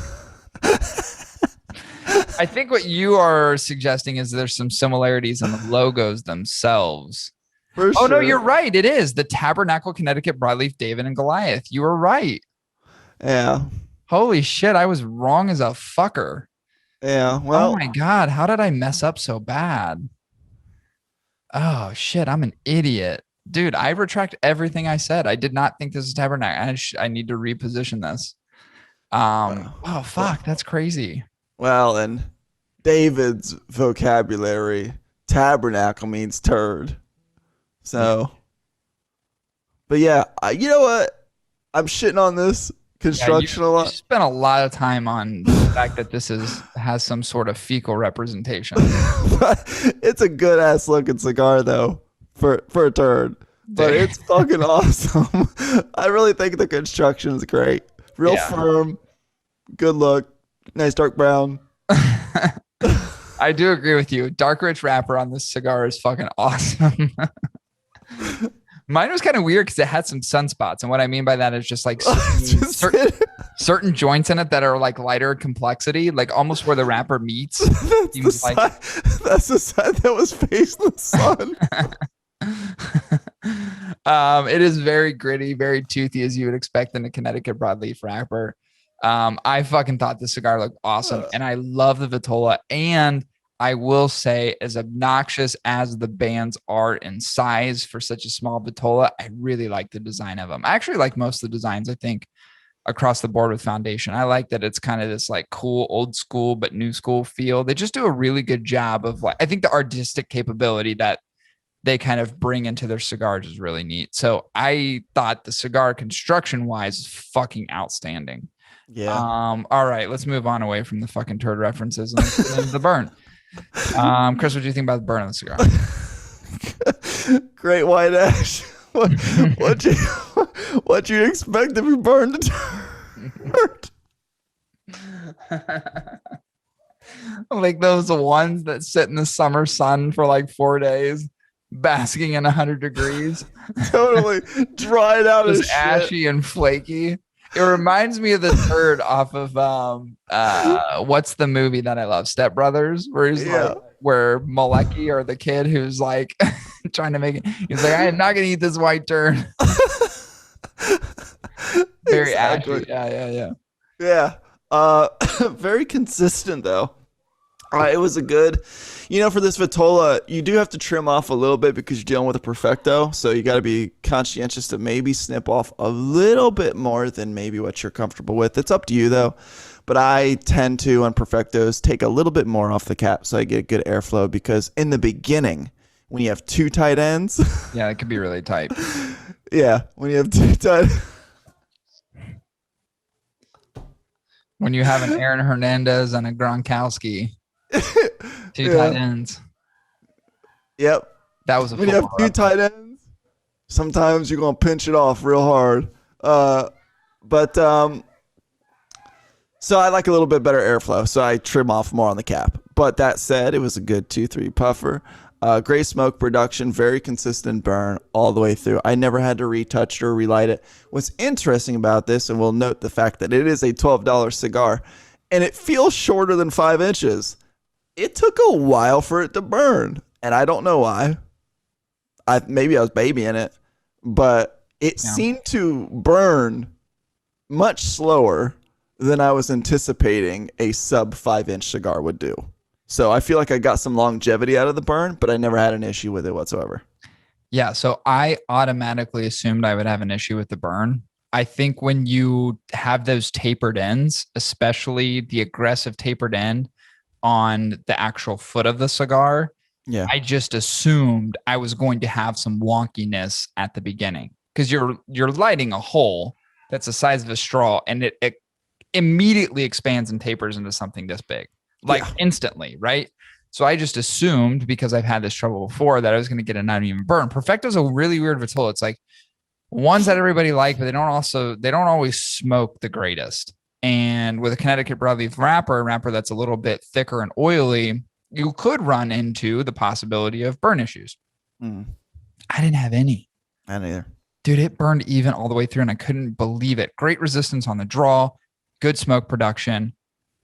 I think what you are suggesting is there's some similarities in the logos themselves. Oh, no, you're right. It is the Tabernacle Connecticut Broadleaf David and Goliath. You were right. Yeah. Holy shit. I was wrong as a fucker. Yeah. Well, oh my God. How did I mess up so bad? Oh shit. I'm an idiot. Dude, I retract everything I said. I did not think this is Tabernacle. I need to reposition this. Oh fuck. That's crazy. Well, and David's vocabulary, tabernacle means turd. So, but yeah, you know what? I'm shitting on this construction a You lot. spent a lot of time on the fact that this has some sort of fecal representation. It's a good ass looking cigar though for a turd. But it's fucking awesome. I really think the construction is great. Real firm, good look, nice dark brown. I do agree with you. Dark rich wrapper on this cigar is fucking awesome. Mine was kind of weird because it had some sunspots. And what I mean by that is just like certain joints in it that are like lighter complexity, like almost where the wrapper meets. That's the side that was facing the sun. It is very gritty, very toothy, as you would expect in a Connecticut broadleaf wrapper. I fucking thought the cigar looked awesome, and I love the Vitola. And I will say, as obnoxious as the bands are in size for such a small Vitola, I really like the design of them. I actually like most of the designs, I think, across the board with Foundation. I like that it's kind of this like cool, old school, but new school feel. They just do a really good job of like, I think the artistic capability that they kind of bring into their cigars is really neat. So I thought the cigar construction wise is fucking outstanding. Yeah. All right, let's move on away from the fucking turd references and let's get into the burn. Chris, what do you think about the burn of the cigar? Great white ash. What you expect if you burned a turd? Like those ones that sit in the summer sun for like 4 days, basking in 100 degrees. Totally dried out as ashy and flaky. It reminds me of the turd off of what's the movie that I love? Step Brothers, where he's like, where Malecki or the kid who's like trying to make it. He's like, I am not gonna eat this white turd. Very exactly. Ashy. Yeah. Very consistent though. It was a good, for this Vitola, you do have to trim off a little bit because you're dealing with a Perfecto. So you got to be conscientious to maybe snip off a little bit more than maybe what you're comfortable with. It's up to you though. But I tend to, on Perfectos, take a little bit more off the cap so I get good airflow, because in the beginning, when you have two tight ends. Yeah, it could be really tight. Yeah, when you have two tight. When you have an Aaron Hernandez and a Gronkowski. Two tight ends. Yep. That was when you have two tight ends, sometimes you're gonna pinch it off real hard. So I like a little bit better airflow, so I trim off more on the cap. But that said, it was a good 2-3 puffer. Great smoke production, very consistent burn all the way through. I never had to retouch it or relight it. What's interesting about this, and we'll note the fact that it is a $12 cigar, and it feels shorter than 5 inches. It took a while for it to burn, and I don't know why. Maybe I was babying it, but it seemed to burn much slower than I was anticipating a sub 5-inch cigar would do. So I feel like I got some longevity out of the burn, but I never had an issue with it whatsoever. Yeah, so I automatically assumed I would have an issue with the burn. I think when you have those tapered ends, especially the aggressive tapered end on the actual foot of the cigar, I just assumed I was going to have some wonkiness at the beginning, because you're lighting a hole that's the size of a straw, and it immediately expands and tapers into something this big, like instantly, right? So I just assumed, because I've had this trouble before, that I was going to get an uneven burn. Perfecto's a really weird Vitola. It's like ones that everybody like, but they don't always smoke the greatest. And with a Connecticut broadleaf wrapper, a wrapper that's a little bit thicker and oily, you could run into the possibility of burn issues. I didn't have any. I didn't either. Dude, it burned even all the way through, and I couldn't believe it. Great resistance on the draw, good smoke production,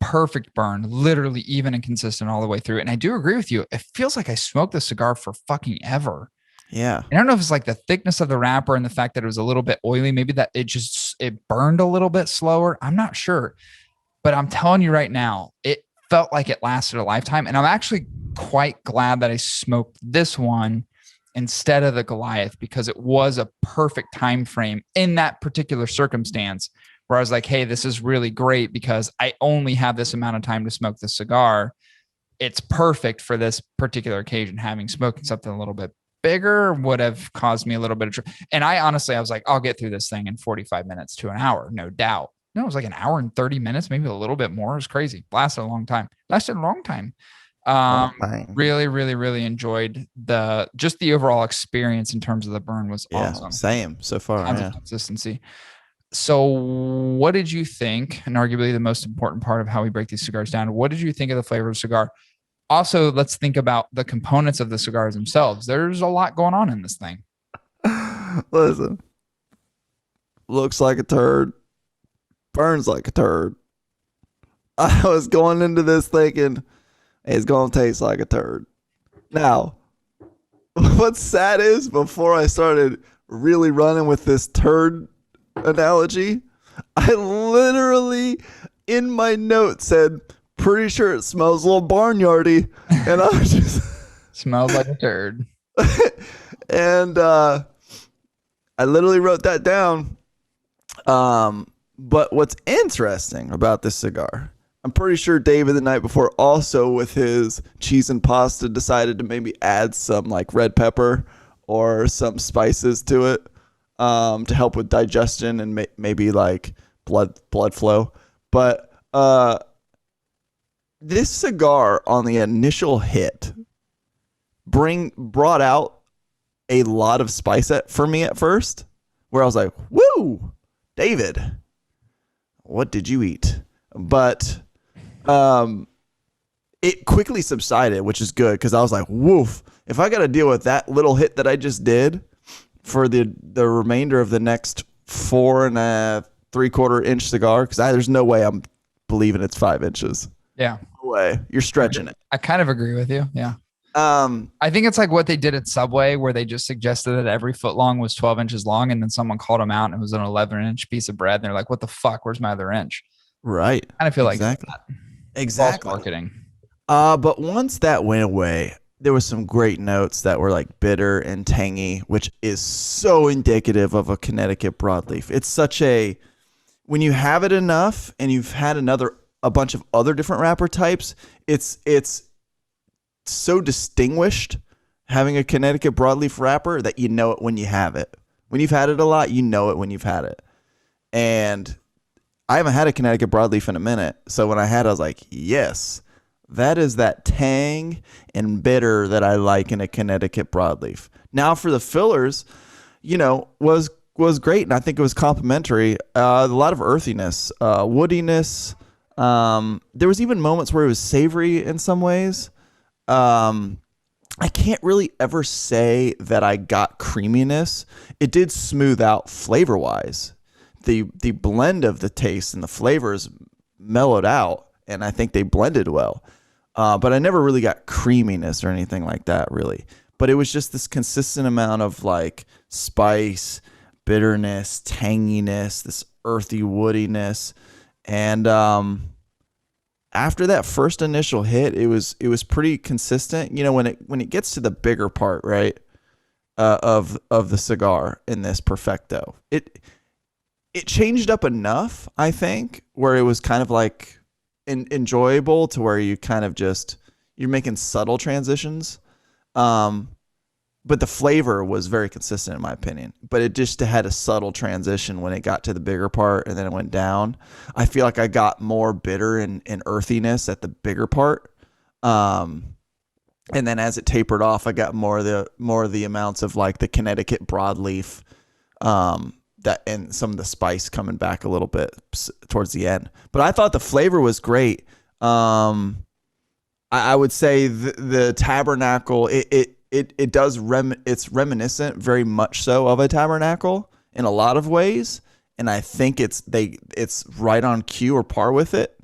perfect burn, literally even and consistent all the way through. And I do agree with you. It feels like I smoked the cigar for fucking ever. Yeah. I don't know if it's like the thickness of the wrapper and the fact that it was a little bit oily, maybe that it burned a little bit slower. I'm not sure, but I'm telling you right now, it felt like it lasted a lifetime. And I'm actually quite glad that I smoked this one instead of the Goliath, because it was a perfect time frame in that particular circumstance where I was like, hey, this is really great because I only have this amount of time to smoke the cigar. it's perfect for this particular occasion. Having smoking something a little bit bigger would have caused me a little bit of and I honestly, I was like, I'll get through this thing in 45 minutes to an hour, no doubt. No, it was like an hour and 30 minutes, maybe a little bit more. It was crazy. Lasted a long time. Really, really, really enjoyed the overall experience in terms of the burn was awesome. Same so far. Tons of consistency. So what did you think? And arguably the most important part of how we break these cigars down. What did you think of the flavor of the cigar? Also, let's think about the components of the cigars themselves. There's a lot going on in this thing. Listen, looks like a turd, burns like a turd. I was going into this thinking it's going to taste like a turd. Now, what's sad is before I started really running with this turd analogy, I literally in my note said, pretty sure it smells a little barnyardy. And I was just smells like a turd. And I literally wrote that down. But what's interesting about this cigar, I'm pretty sure David the night before also with his cheese and pasta decided to maybe add some like red pepper or some spices to it to help with digestion and maybe like blood flow. But this cigar on the initial hit brought out a lot of spice for me at first, where I was like, woo, David, what did you eat? But it quickly subsided, which is good, because I was like, woof, if I got to deal with that little hit that I just did for the remainder of the next 4 3/4 inch cigar, because there's no way I'm believing it's 5 inches. Yeah. No way. You're stretching it. I kind of agree with you. Yeah. I think it's like what they did at Subway, where they just suggested that every foot long was 12 inches long, and then someone called them out and it was an 11-inch piece of bread, and they're like, what the fuck, where's my other inch? Right. I kind of feel exactly. like that. Exactly. False marketing. But once that went away, there was some great notes that were like bitter and tangy, which is so indicative of a Connecticut broadleaf. It's such when you have it enough and you've had a bunch of other different wrapper types, it's so distinguished having a Connecticut broadleaf wrapper that you know it when you have it. When you've had it a lot, you know it when you've had it. And I haven't had a Connecticut broadleaf in a minute. So when I had it, I was like, yes, that is that tang and bitter that I like in a Connecticut broadleaf. Now for the fillers, was great. And I think it was complimentary. A lot of earthiness, woodiness. There was even moments where it was savory in some ways. I can't really ever say that I got creaminess. It did smooth out flavor wise. The blend of the taste and the flavors mellowed out, and I think they blended well. But I never really got creaminess or anything like that, really. But it was just this consistent amount of like spice, bitterness, tanginess, this earthy woodiness, and after that first initial hit, it was pretty consistent. When it gets to the bigger part, right, of the cigar in this Perfecto, it changed up enough, I think, where it was kind of like enjoyable to where you kind of you're making subtle transitions. But the flavor was very consistent in my opinion, but it just had a subtle transition when it got to the bigger part and then it went down. I feel like I got more bitter and earthiness at the bigger part. And then as it tapered off, I got more of the amounts of like the Connecticut broadleaf, that and some of the spice coming back a little bit towards the end. But I thought the flavor was great. I would say the Tabernacle, it does it's reminiscent very much so of a Tabernacle in a lot of ways, and I think it's right on cue or par with it.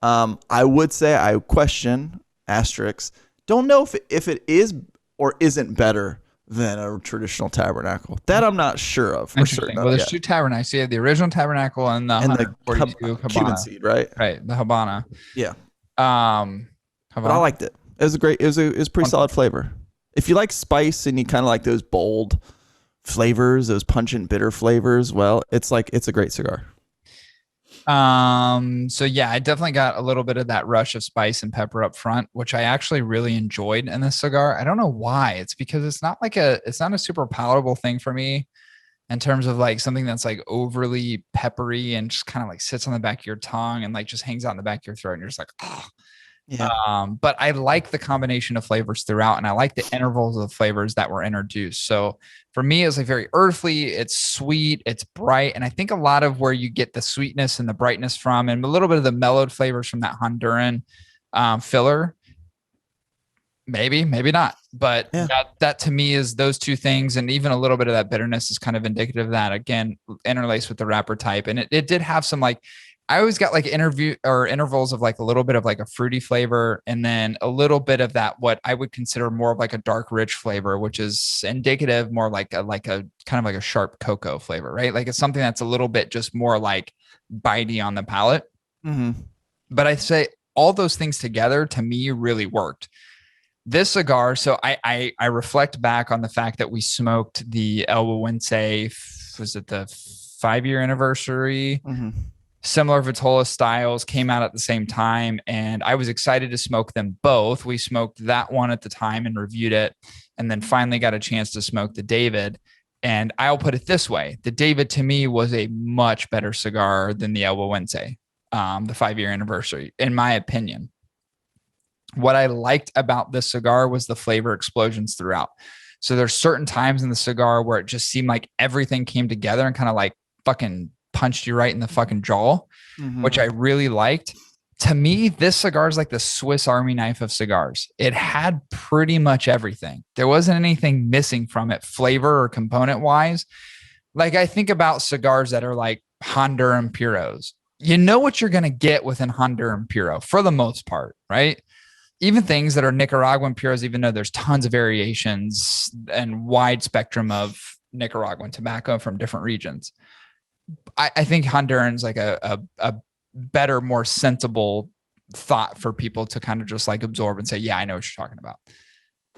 I would say I question asterisks. Don't know if it is or isn't better than a traditional Tabernacle. That I'm not sure of. Interesting. Well, there's two Tabernacles. You have the original Tabernacle and the 142 Habana. Cuban seed, right? Right, the Habana. Yeah. Habana. But I liked it. It was it was pretty solid flavor. If you like spice and you kind of like those bold flavors, those pungent, bitter flavors, well, it's a great cigar. So yeah, I definitely got a little bit of that rush of spice and pepper up front, which I actually really enjoyed in this cigar. I don't know why. It's because it's not a super palatable thing for me in terms of like something that's like overly peppery and just kind of like sits on the back of your tongue and like just hangs out in the back of your throat. And you're just like, oh. Yeah. But I like the combination of flavors throughout, and I like the intervals of the flavors that were introduced. So for me, it's like very earthly, it's sweet, it's bright. And I think a lot of where you get the sweetness and the brightness from, and a little bit of the mellowed flavors from that Honduran filler, maybe not. But Yeah. that to me is those two things. And even a little bit of that bitterness is kind of indicative of that, again, interlaced with the wrapper type. And it did have some like, I always got like intervals of like a little bit of like a fruity flavor, and then a little bit of that, what I would consider more of like a dark, rich flavor, which is indicative more like a kind of like a sharp cocoa flavor, right? Like it's something that's a little bit just more like bitey on the palate. Mm-hmm. But I say all those things together to me really worked. This cigar, so I reflect back on the fact that we smoked the El Buense, was it the 5-year anniversary? Mm-hmm. Similar Vitola styles came out at the same time, and I was excited to smoke them both. We smoked that one at the time and reviewed it, and then finally got a chance to smoke the David. And I'll put it this way. The David to me was a much better cigar than the El Buense, the 5-year anniversary, in my opinion. What I liked about this cigar was the flavor explosions throughout. So there's certain times in the cigar where it just seemed like everything came together and kind of like fucking punched you right in the fucking jaw, which I really liked. To me, this cigar is like the Swiss Army knife of cigars. It had pretty much everything. There wasn't anything missing from it, flavor or component wise. Like I think about cigars that are like Honduran Puros. You know what you're going to get within Honduran Puro for the most part, right? Even things that are Nicaraguan Puros, even though there's tons of variations and wide spectrum of Nicaraguan tobacco from different regions. I think Honduran's like a better, more sensible thought for people to kind of just like absorb and say, yeah, I know what you're talking about.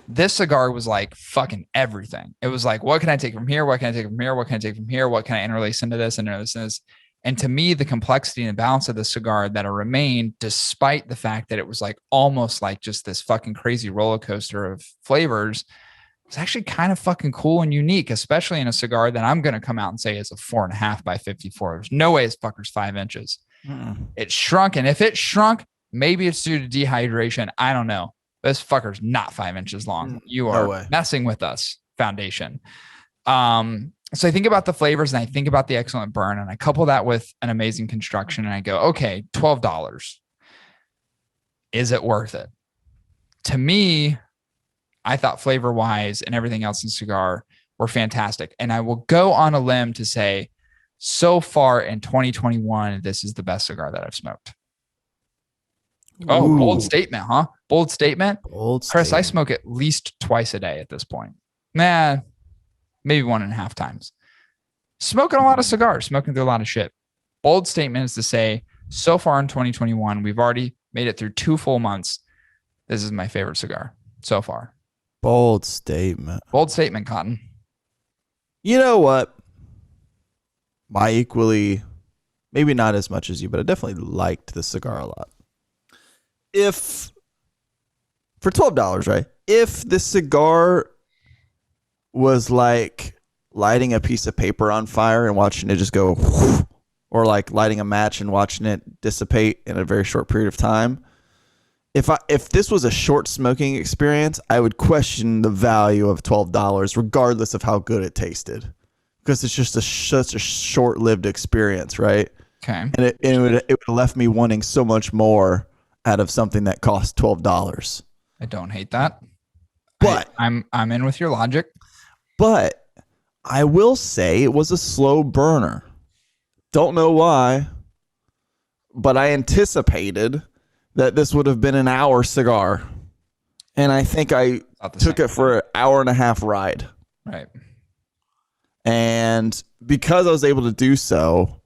This cigar was like fucking everything. It was like, what can I take from here? What can I take from here? What can I take from here? What can I interlace into this and this? And to me, the complexity and the balance of the cigar that remained, despite the fact that it was like almost like just this fucking crazy roller coaster of flavors, it's actually kind of fucking cool and unique, especially in a cigar that I'm going to come out and say is a 4.5 by 54. There's no way this fucker's 5 inches. It shrunk. And if it shrunk, maybe it's due to dehydration. I don't know. This fucker's not 5 inches long. You are messing with us, Foundation. So I think about the flavors and I think about the excellent burn, and I couple that with an amazing construction, and I go, okay, $12. Is it worth it? To me, I thought flavor wise and everything else in cigar were fantastic. And I will go on a limb to say, so far in 2021, this is the best cigar that I've smoked. Oh, ooh. Bold statement, huh? Bold statement. Chris, I smoke at least twice a day at this point. Nah, maybe 1.5 times. Smoking a lot of cigars, smoking through a lot of shit. Bold statement is to say, so far in 2021, we've already made it through 2 full months. This is my favorite cigar so far. Bold statement. Bold statement, Cotton. You know what? I equally, maybe not as much as you, but I definitely liked the cigar a lot. If, for $12, right? If the cigar was like lighting a piece of paper on fire and watching it just go, or like lighting a match and watching it dissipate in a very short period of time, if this was a short smoking experience, I would question the value of $12 regardless of how good it tasted, because it's just such a short-lived experience, right? Okay. And it would have left me wanting so much more out of something that cost $12. I don't hate that. But I'm in with your logic. But I will say it was a slow burner. Don't know why, but I anticipated that this would have been an hour cigar. And I think I took it for an 1.5 hour ride. Right. And because I was able to do so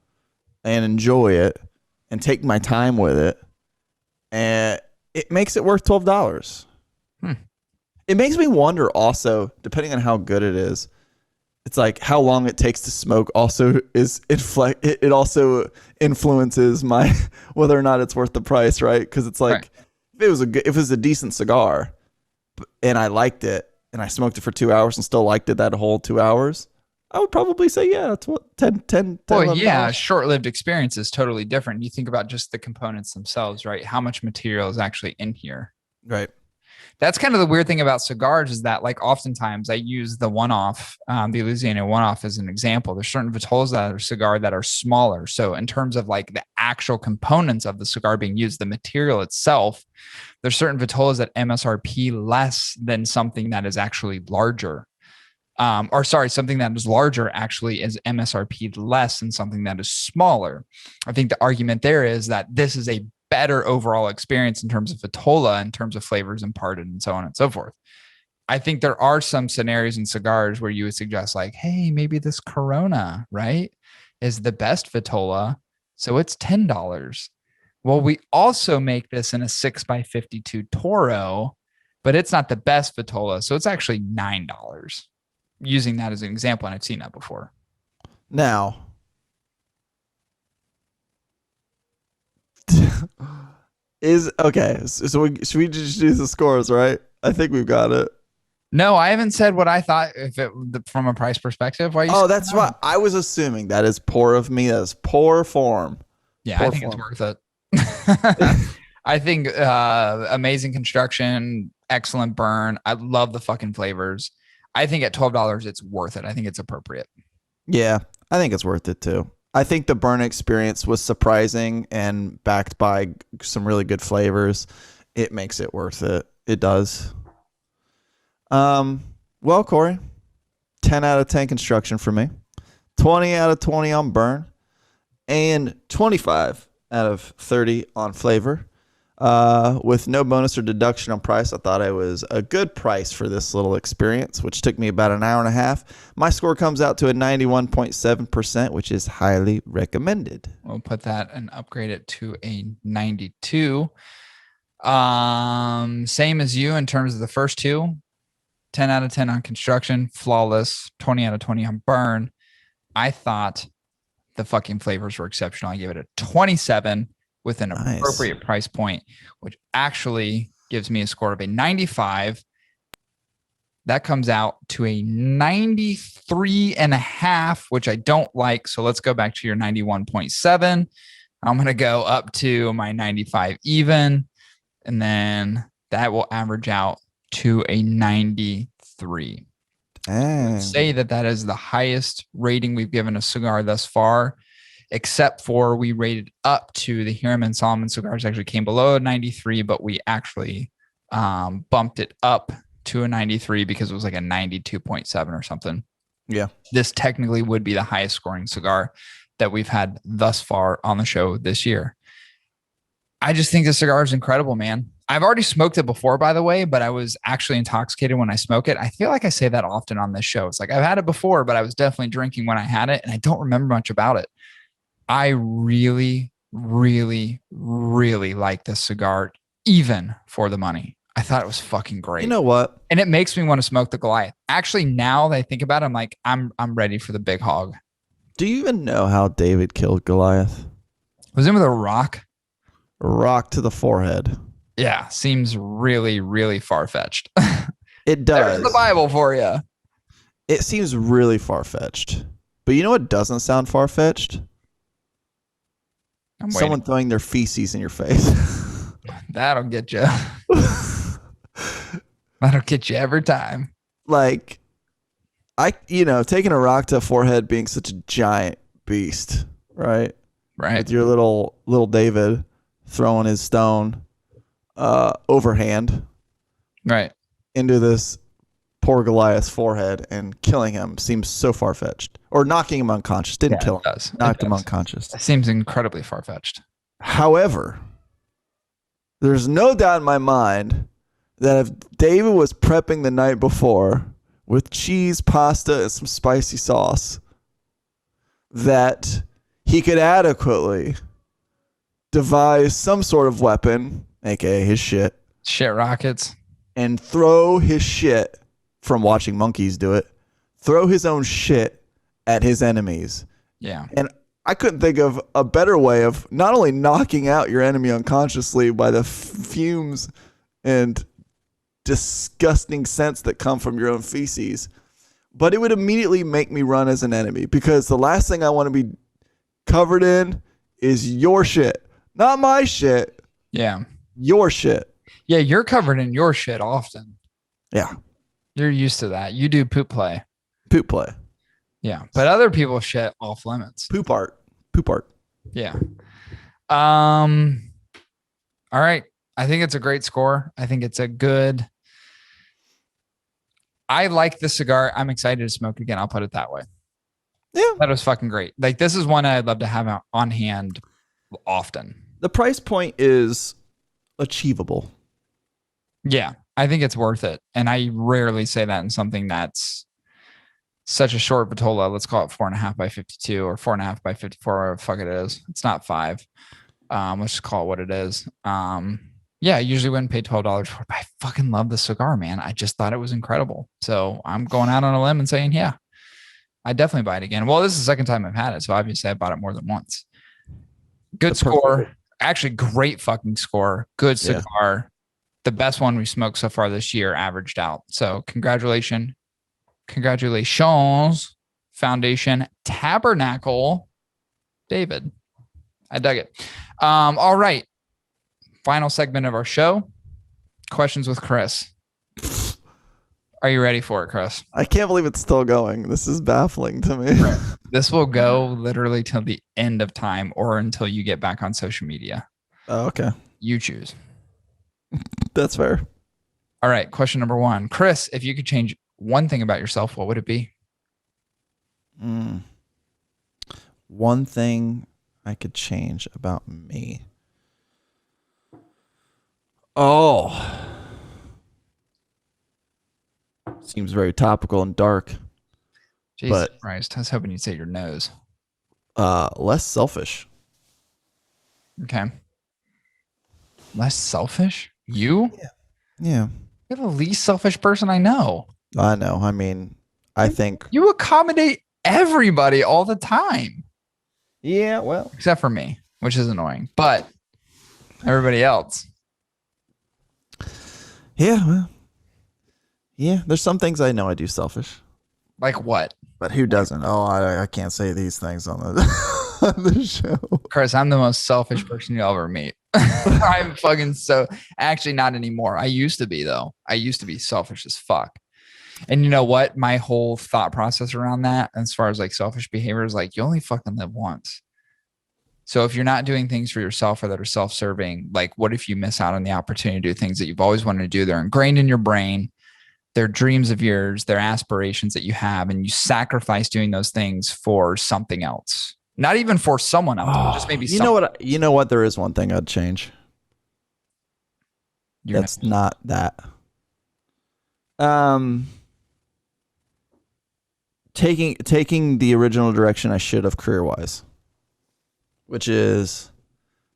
and enjoy it and take my time with it, and it makes it worth $12. It makes me wonder also, depending on how good it is, it's like how long it takes to smoke also is it also influences my whether or not it's worth the price, right? Because it's like if it was a decent cigar and I liked it and I smoked it for 2 hours and still liked it that whole 2 hours, I would probably say, yeah, it's what 10 Well, yeah, $11. short-lived experience is totally different. You think about just the components themselves, right? How much material is actually in here? Right. That's kind of the weird thing about cigars is that, like, oftentimes I use the one-off, the Louisiana one-off as an example. There's certain vitolas that are cigar that are smaller. So in terms of like the actual components of the cigar being used, the material itself, there's certain vitolas that MSRP less than something that is actually larger. Something that is larger actually is MSRP less than something that is smaller. I think the argument there is that this is a better overall experience in terms of vitola, in terms of flavors imparted and so on and so forth. I think there are some scenarios in cigars where you would suggest like, hey, maybe this Corona, right, is the best vitola. So it's $10. Well, we also make this in a 6x52 Toro, but it's not the best vitola. So it's actually $9. Using that as an example, and I've seen that before. Now, so should we just do the scores, right? I think we've got it. No, I haven't said what I thought from a price perspective. That's why I was assuming. That is poor of me. That is poor form. Yeah, I think it's worth it. I think amazing construction, excellent burn. I love the fucking flavors. I think at $12, it's worth it. I think it's appropriate. Yeah, I think it's worth it too. I think the burn experience was surprising and backed by some really good flavors. It makes it worth it. It does. Well, Corey, 10 out of 10 construction for me, 20 out of 20 on burn, and 25 out of 30 on flavor. With no bonus or deduction on price, I thought it was a good price for this little experience, which took me about an hour and a half. My score comes out to a 91.7%, which is highly recommended. We'll put that and upgrade it to a 92. Same as you in terms of the first two. 10 out of 10 on construction, flawless. 20 out of 20 on burn. I thought the fucking flavors were exceptional. I gave it a 27 with an appropriate price point, which actually gives me a score of a 95. That comes out to a 93.5, which I don't like. So let's go back to your 91.7. I'm going to go up to my 95 even, and then that will average out to a 93. Say that is the highest rating we've given a cigar thus far, except for we rated up to the Hiram and Solomon cigars actually came below 93, but we actually bumped it up to a 93 because it was like a 92.7 or something. Yeah. This technically would be the highest scoring cigar that we've had thus far on the show this year. I just think the cigar is incredible, man. I've already smoked it before, by the way, but I was actually intoxicated when I smoke it. I feel like I say that often on this show. It's like I've had it before, but I was definitely drinking when I had it, and I don't remember much about it. I really, really, really like this cigar, even for the money. I thought it was fucking great. You know what? And it makes me want to smoke the Goliath. Actually, now that I think about it, I'm like, I'm ready for the big hog. Do you even know how David killed Goliath? Was it with a rock? A rock to the forehead. Yeah, seems really, really far-fetched. It does. There's the Bible for you. It seems really far-fetched. But you know what doesn't sound far-fetched? Someone throwing their feces in your face. That'll get you. That'll get you every time. Like, taking a rock to a forehead being such a giant beast, right? Right. With your little David throwing his stone overhand, right, into this poor Goliath's forehead and killing him seems so far-fetched. Or knocking him unconscious. Didn't kill him. Knocked him unconscious. It seems incredibly far-fetched. However, there's no doubt in my mind that if David was prepping the night before with cheese, pasta, and some spicy sauce, that he could adequately devise some sort of weapon, aka his shit rockets, and throw his shit from watching monkeys do it, throw his own shit at his enemies. Yeah. And I couldn't think of a better way of not only knocking out your enemy unconsciously by the fumes and disgusting scents that come from your own feces, but it would immediately make me run as an enemy, because the last thing I want to be covered in is your shit. Not my shit. Yeah. Your shit. Yeah, you're covered in your shit often. Yeah. You're used to that. You do poop play. Poop play. Yeah. But other people's shit off limits. Poop art. Poop art. Yeah. All right. I think it's a great score. I think it's a good. I like the cigar. I'm excited to smoke again. I'll put it that way. Yeah. That was fucking great. Like, this is one I'd love to have on hand often. The price point is achievable. Yeah. I think it's worth it. And I rarely say that in something that's such a short Vitola. Let's call it 4.5 by 52 or 4.5 by 54, whatever the fuck it is. It's not 5. Let's just call it what it is. Yeah, I usually wouldn't pay $12 for it, but I fucking love the cigar, man. I just thought it was incredible. So I'm going out on a limb and saying, yeah, I definitely buy it again. Well, this is the second time I've had it, so obviously I bought it more than once. Good score. Actually, great fucking score. Good cigar. Yeah. The best one we smoked so far this year, averaged out. So congratulations, Foundation Tabernacle David. I dug it. All right. Final segment of our show. Questions with Chris. Are you ready for it, Chris? I can't believe it's still going. This is baffling to me. This will go literally till the end of time or until you get back on social media. Oh, okay. You choose. That's fair. All right. Question number 1. Chris, if you could change one thing about yourself, what would it be? One thing I could change about me. Oh. Seems very topical and dark. Jesus Christ. I was hoping you'd say your nose. Less selfish. Okay. Less selfish? You? Yeah. You're the least selfish person I know. I know. I mean, I think you accommodate everybody all the time. Yeah, well. Except for me, which is annoying. But everybody else. Yeah, well. Yeah, there's some things I know I do selfish. Like what? But who doesn't? Oh, I can't say these things on the on the show. Chris, I'm the most selfish person you'll ever meet. I'm fucking actually not anymore. I used to be, though. I used to be selfish as fuck. And you know what? My whole thought process around that, as far as like selfish behavior, is like, you only fucking live once. So if you're not doing things for yourself or that are self-serving, like what if you miss out on the opportunity to do things that you've always wanted to do? They're ingrained in your brain. They're dreams of yours. They're aspirations that you have, and you sacrifice doing those things for something else. Not even for someone else, just maybe you know what? You know what? There is one thing I'd change. That's not that. Taking the original direction I should have career-wise, which is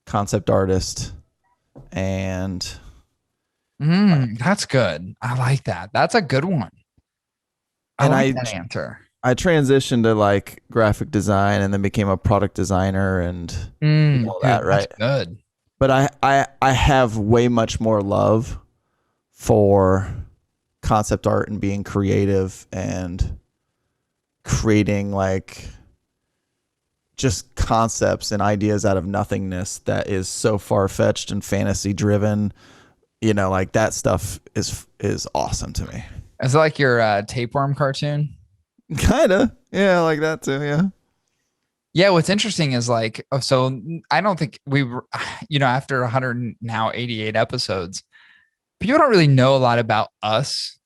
concept artist and that's good. I like that. That's a good one. I like that answer. I transitioned to like graphic design and then became a product designer and all that, right? That's good. But I have way much more love for concept art and being creative and creating like just concepts and ideas out of nothingness that is so far-fetched and fantasy driven. You know, like that stuff is awesome to me. Is it like your tapeworm cartoon? Kind of. Yeah, like that too. Yeah. Yeah. What's interesting is like, so I don't think we were, after 188 episodes, people don't really know a lot about us.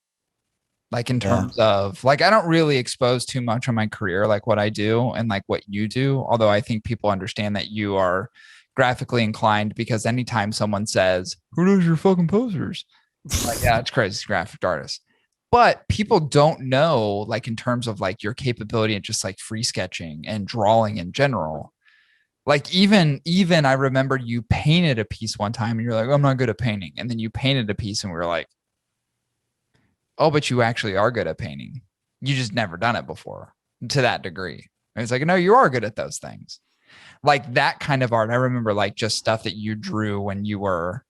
Like in terms of like, I don't really expose too much on my career, like what I do and like what you do. Although I think people understand that you are graphically inclined, because anytime someone says, who knows your fucking posters? Like, yeah, it's crazy, graphic artist. But people don't know, like in terms of like your capability and just like free sketching and drawing in general. Like even I remember you painted a piece one time and you're like, I'm not good at painting. And then you painted a piece and we were like, oh, but you actually are good at painting. You just never done it before to that degree. And it's like, no, you are good at those things. Like that kind of art. I remember like just stuff that you drew when you were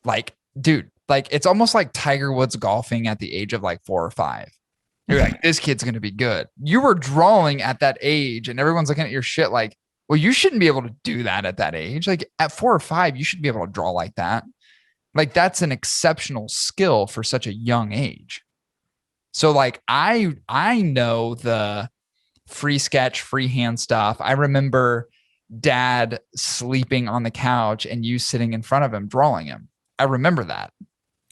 like, dude, like it's almost like Tiger Woods golfing at the age of like 4 or 5. You're like, this kid's going to be good. You were drawing at that age and everyone's looking at your shit like, well, you shouldn't be able to do that at that age. Like at 4 or 5, you should be able to draw like that. Like that's an exceptional skill for such a young age. So like I know the free sketch, freehand stuff. I remember dad sleeping on the couch and you sitting in front of him, drawing him. I remember that.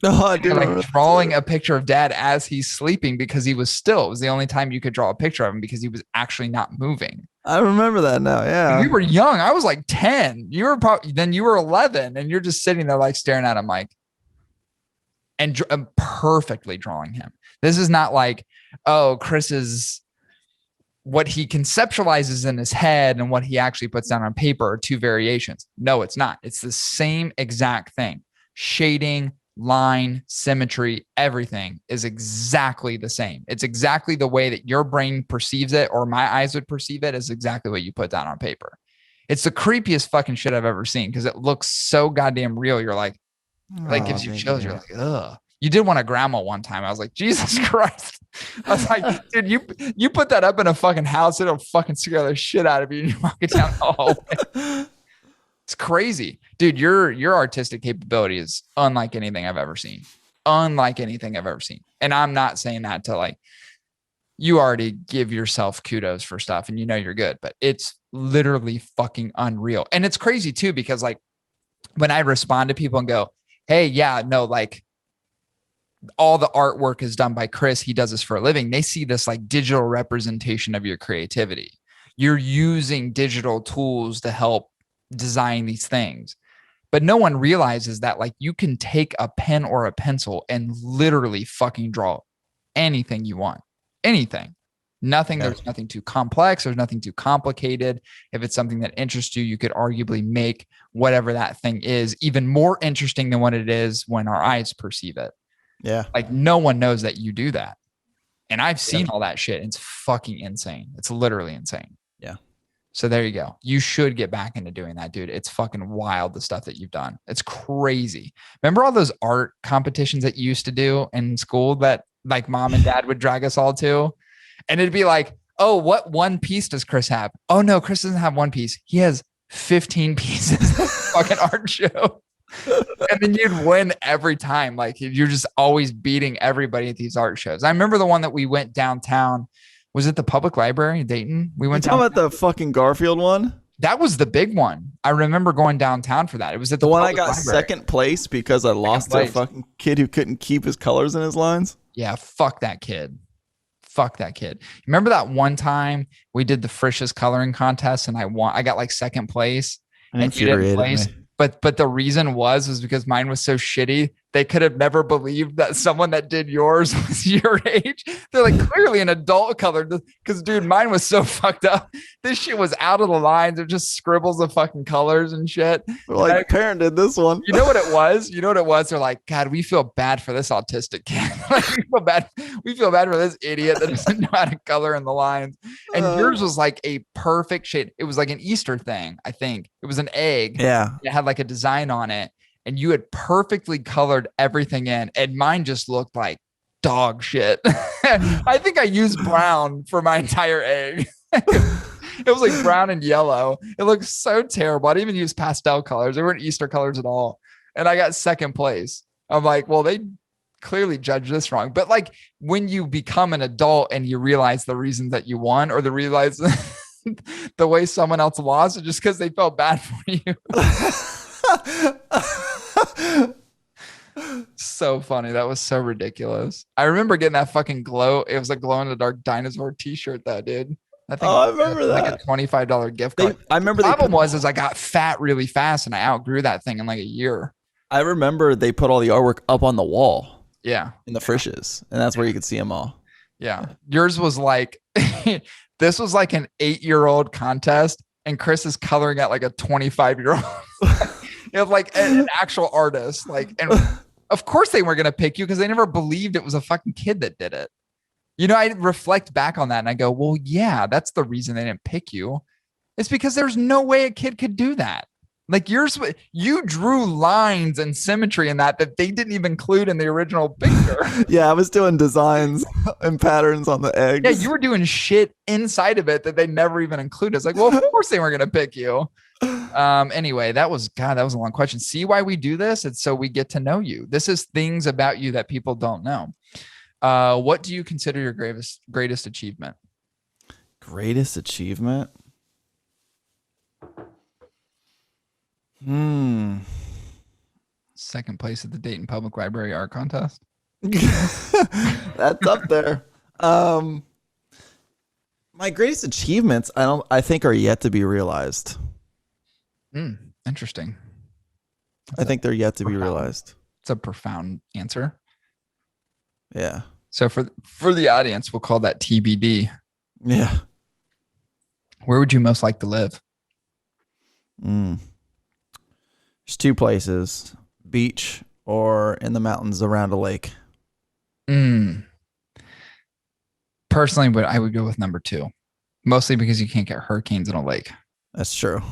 Oh, I do. Like drawing a picture of dad as he's sleeping because he was still. It was the only time you could draw a picture of him because he was actually not moving. I remember that now. Yeah. We were young. I was like 10. You were probably then you were 11 and you're just sitting there like staring at him like and perfectly drawing him. This is not like, oh, Chris is what he conceptualizes in his head and what he actually puts down on paper are 2 variations. No, it's not. It's the same exact thing. Shading, line, symmetry, everything is exactly the same. It's exactly the way that your brain perceives it or my eyes would perceive it is exactly what you put down on paper. It's the creepiest fucking shit I've ever seen because it looks so goddamn real. You're like gives you chills. You're like, ugh. You did want a grandma one time. I was like, Jesus Christ. I was like, dude, you put that up in a fucking house, it'll fucking scare the shit out of you. And you walk it down the hallway. It's crazy. Dude, your artistic capability is unlike anything I've ever seen. Unlike anything I've ever seen. And I'm not saying that to like, you already give yourself kudos for stuff and you know you're good, but it's literally fucking unreal. And it's crazy too, because like when I respond to people and go, hey, yeah, no, like all the artwork is done by Chris. He does this for a living. They see this like digital representation of your creativity. You're using digital tools to help design these things, but no one realizes that like you can take a pen or a pencil and literally fucking draw anything you want, anything, nothing. Yeah. There's nothing too complex. There's nothing too complicated. If it's something that interests you, you could arguably make whatever that thing is even more interesting than what it is when our eyes perceive it. Yeah. Like no one knows that you do that. And I've seen all that shit. It's fucking insane. It's literally insane. Yeah. So there you go. You should get back into doing that, dude. It's fucking wild, the stuff that you've done. It's crazy. Remember all those art competitions that you used to do in school that like mom and dad would drag us all to? And it'd be like, oh, what one piece does Chris have? Oh no, Chris doesn't have one piece. He has 15 pieces of fucking art show. And then you'd win every time. Like you're just always beating everybody at these art shows. I remember the one that we went downtown. Was it the public library in Dayton? We went down. About the fucking Garfield one? That was the big one. I remember going downtown for that. It was at the one I got library. Second place because I lost to a fucking kid who couldn't keep his colors in his lines. Yeah, fuck that kid. Fuck that kid. Remember that one time we did the Frisch's coloring contest and I got like second place and you didn't place. But the reason was because mine was so shitty. They could have never believed that someone that did yours was your age. They're like, clearly an adult color. Because, dude, mine was so fucked up. This shit was out of the lines. It just scribbles of fucking colors and shit. Like, parent did this one. You know what it was? They're like, God, we feel bad for this autistic kid. Like, we feel bad for this idiot that doesn't know how to color in the lines. And yours was like a perfect shade. It was like an Easter thing, I think. It was an egg. Yeah. It had like a design on it. And you had perfectly colored everything in. And mine just looked like dog shit. I think I used brown for my entire egg. It was like brown and yellow. It looked so terrible. I didn't even use pastel colors. They weren't Easter colors at all. And I got second place. I'm like, well, they clearly judged this wrong. But like when you become an adult and you realize the reasons that you won or realize the way someone else lost, it's just because they felt bad for you. So funny. That was so ridiculous. I remember getting that fucking glow. It was a glow in the dark dinosaur t-shirt though, dude. I think I remember that. Like a $25 gift card. I remember the problem was I got fat really fast and I outgrew that thing in like a year. I remember they put all the artwork up on the wall. Yeah. In the Frisch's. And that's where you could see them all. Yeah. Yours was like, this was like an 8-year-old contest and Chris is coloring at like a 25-year-old. You know, like an actual artist. Like, and of course they weren't going to pick you because they never believed it was a fucking kid that did it. You know, I reflect back on that and I go, well, yeah, that's the reason they didn't pick you. It's because there's no way a kid could do that. Like you drew lines and symmetry in that they didn't even include in the original picture. Yeah, I was doing designs and patterns on the eggs. Yeah, you were doing shit inside of it that they never even included. It's like, well, of course they weren't going to pick you. Anyway, that was a long question. See why we do this? It's so we get to know you. This is things about you that people don't know. What do you consider your greatest achievement? Greatest achievement? Second place at the Dayton Public Library art contest. That's up there. My greatest achievements, I think, are yet to be realized. Interesting. I think they're yet to be realized. It's a profound answer. Yeah. So for the audience, we'll call that TBD. Yeah. Where would you most like to live? There's two places, beach or in the mountains around a lake. Personally, I would go with number 2, mostly because you can't get hurricanes in a lake. That's true.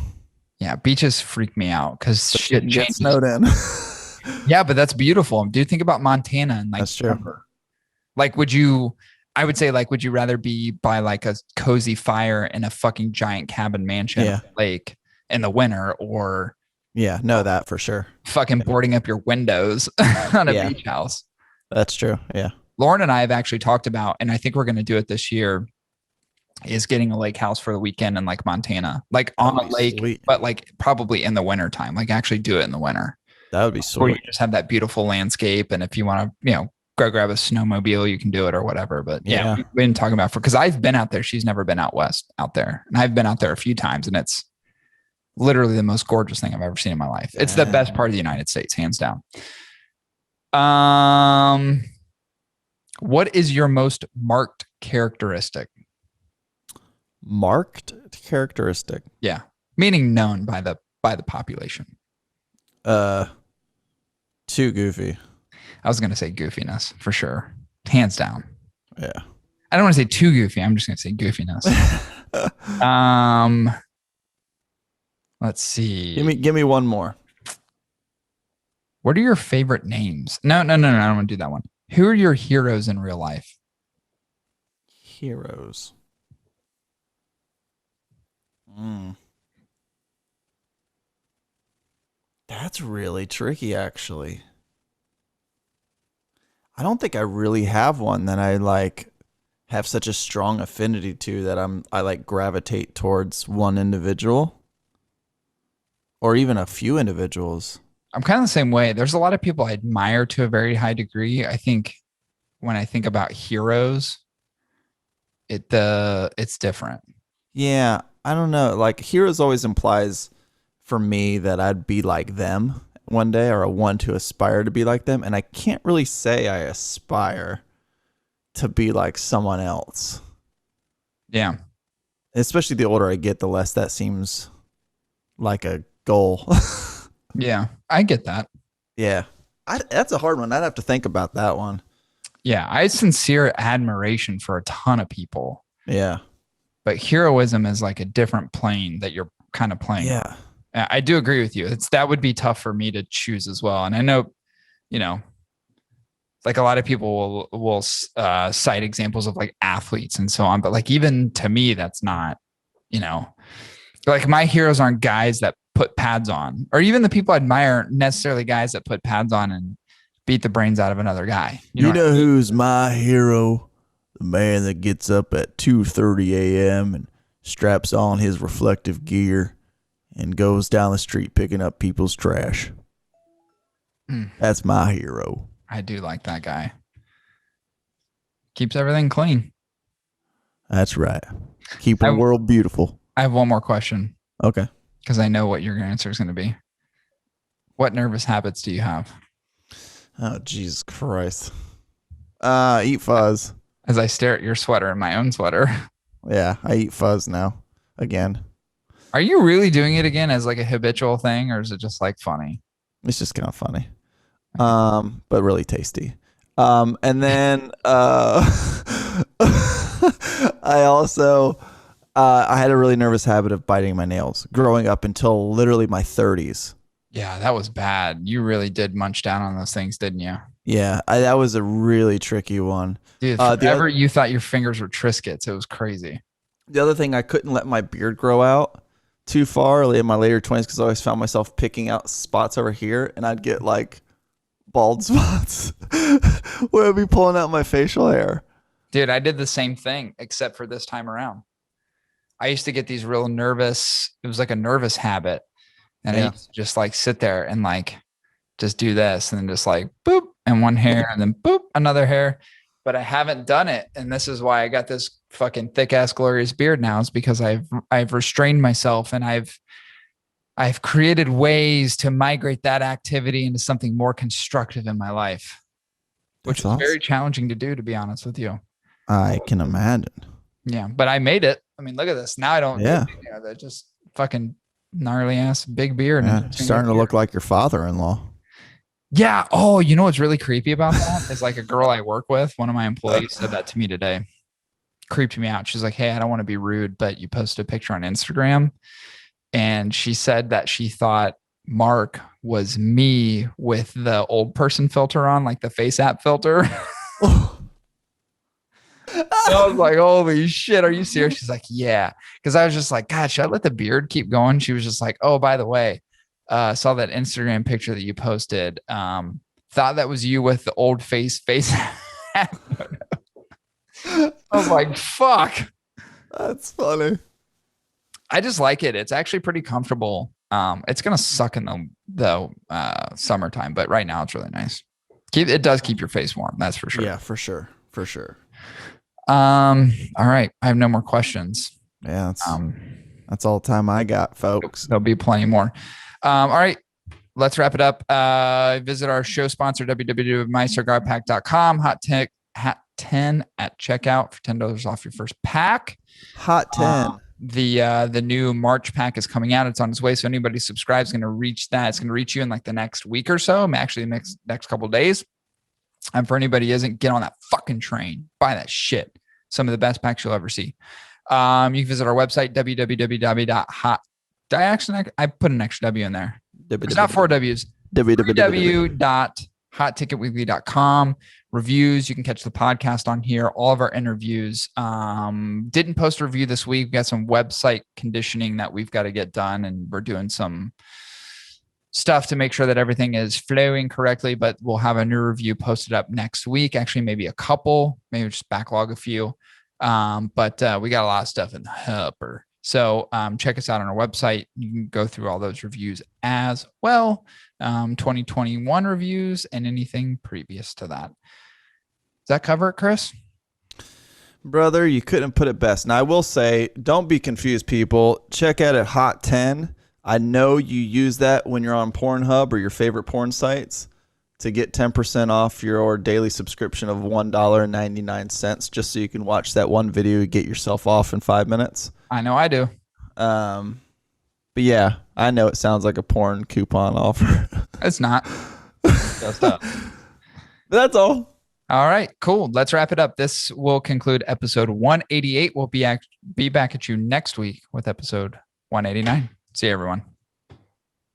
Yeah, beaches freak me out because shit Get changes. snowed in. Yeah, but that's beautiful. Do you think about Montana and like that's true. Denver? Like, would you rather be by like a cozy fire in a fucking giant cabin mansion on a lake in the winter, or that for sure. Fucking boarding up your windows on a beach house? That's true. Yeah. Lauren and I have actually talked about, and I think we're going to do it this year, is getting a lake house for the weekend in like Montana, like on a lake, sweet. But like probably in the winter time, like actually do it in the winter. That would be sweet. Where you just have that beautiful landscape. And if you want to, go grab a snowmobile, you can do it or whatever. But we've been talking about because I've been out there. She's never been out west out there. And I've been out there a few times and it's literally the most gorgeous thing I've ever seen in my life. It's the best part of the United States, hands down. What is your most marked characteristic? Marked characteristic? Yeah. Meaning known by the population. Too goofy. I was going to say goofiness for sure. Hands down. Yeah. I don't want to say too goofy. I'm just going to say goofiness. Let's see. Give me one more. What are your favorite names? No. I don't want to do that one. Who are your heroes in real life? Heroes. That's really tricky, actually. I don't think I really have one that I like have such a strong affinity to that I like gravitate towards one individual or even a few individuals. I'm kind of the same way. There's a lot of people I admire to a very high degree. I think when I think about heroes, it's different. Yeah, I don't know. Like heroes always implies for me that I'd be like them one day or a one to aspire to be like them. And I can't really say I aspire to be like someone else. Yeah. Especially the older I get, the less that seems like a goal. Yeah, I get that. Yeah. That's a hard one. I'd have to think about that one. Yeah, I have sincere admiration for a ton of people. Yeah. But heroism is like a different plane that you're kind of playing. Yeah. I do agree with you. That would be tough for me to choose as well. And I know, like a lot of people will cite examples of like athletes and so on. But like, even to me, that's not, like my heroes aren't guys that put pads on, or even the people I admire aren't necessarily guys that put pads on and beat the brains out of another guy. You know who's my hero? The man that gets up at 2:30 a.m. and straps on his reflective gear and goes down the street picking up people's trash. That's my hero. I do like that guy. Keeps everything clean. That's right. Keeping the world beautiful. I have one more question. Okay. Because I know what your answer is going to be. What nervous habits do you have? Oh, Jesus Christ. Eat fuzz. As I stare at your sweater and my own sweater. Yeah, I eat fuzz now. Again. Are you really doing it again as like a habitual thing, or is it just like funny? It's just kind of funny. But really tasty. And then I also I had a really nervous habit of biting my nails growing up until literally my 30s. Yeah, that was bad. You really did munch down on those things, didn't you? Yeah, that was a really tricky one. Dude, forever you thought your fingers were Triscuits. It was crazy. The other thing, I couldn't let my beard grow out too far in my later 20s because I always found myself picking out spots over here, and I'd get like bald spots where I'd be pulling out my facial hair. Dude, I did the same thing, except for this time around. I used to get these real nervous. It was like a nervous habit. And I used to just like sit there and like just do this and then just like boop and one hair and then boop another hair. But I haven't done it. And this is why I got this fucking thick ass glorious beard now, is because I've restrained myself and I've created ways to migrate that activity into something more constructive in my life, which is very challenging to do, to be honest with you. I can imagine. Yeah, but I made it. I mean, look at this. Now I don't. Yeah. That just fucking gnarly ass big beard. Yeah, starting to look like your father-in-law. Yeah. Oh, you know what's really creepy about that is like a girl I work with. One of my employees said that to me today. Creeped me out. She's like, "Hey, I don't want to be rude, but you posted a picture on Instagram," and she said that she thought Mark was me with the old person filter on, like the face app filter. So I was like, holy shit, are you serious? She's like, yeah. Because I was just like, God, should I let the beard keep going? She was just like, oh, by the way, saw that Instagram picture that you posted. Thought that was you with the old face. I was like, fuck. That's funny. I just like it. It's actually pretty comfortable. It's going to suck in the summertime, but right now it's really nice. It does keep your face warm. That's for sure. Yeah, for sure. For sure. All right. I have no more questions. Yeah. That's all the time I got, folks. There'll be plenty more. All right. Let's wrap it up. Visit our show sponsor, www.mycigarpack.com. Hot 10 at checkout for $10 off your first pack. Hot 10. The new March pack is coming out. It's on its way. So anybody subscribes is going to reach that. It's going to reach you in like the next week or so. Actually, the next couple of days. And for anybody who isn't, get on that fucking train. Buy that shit. Some of the best packs you'll ever see. You can visit our website, www.hot. I put an extra W in there. It's not 4 W's. www.hotticketweekly.com. Reviews. You can catch the podcast on here. All of our interviews. Didn't post a review this week. We've got some website conditioning that we've got to get done, and we're doing some stuff to make sure that everything is flowing correctly, but we'll have a new review posted up next week. Actually, maybe a couple, maybe just backlog a few. But we got a lot of stuff in the hopper. So check us out on our website. You can go through all those reviews as well. 2021 reviews and anything previous to that. Does that cover it, Chris? Brother, you couldn't put it best. Now, I will say, don't be confused, people. Check out at Hot 10. I know you use that when you're on Pornhub or your favorite porn sites to get 10% off your daily subscription of $1.99 just so you can watch that one video and get yourself off in 5 minutes. I know I do. But yeah, I know it sounds like a porn coupon offer. It's not. Just up. But that's all. All right, cool. Let's wrap it up. This will conclude episode 188. We'll be back at you next week with episode 189. See you, everyone.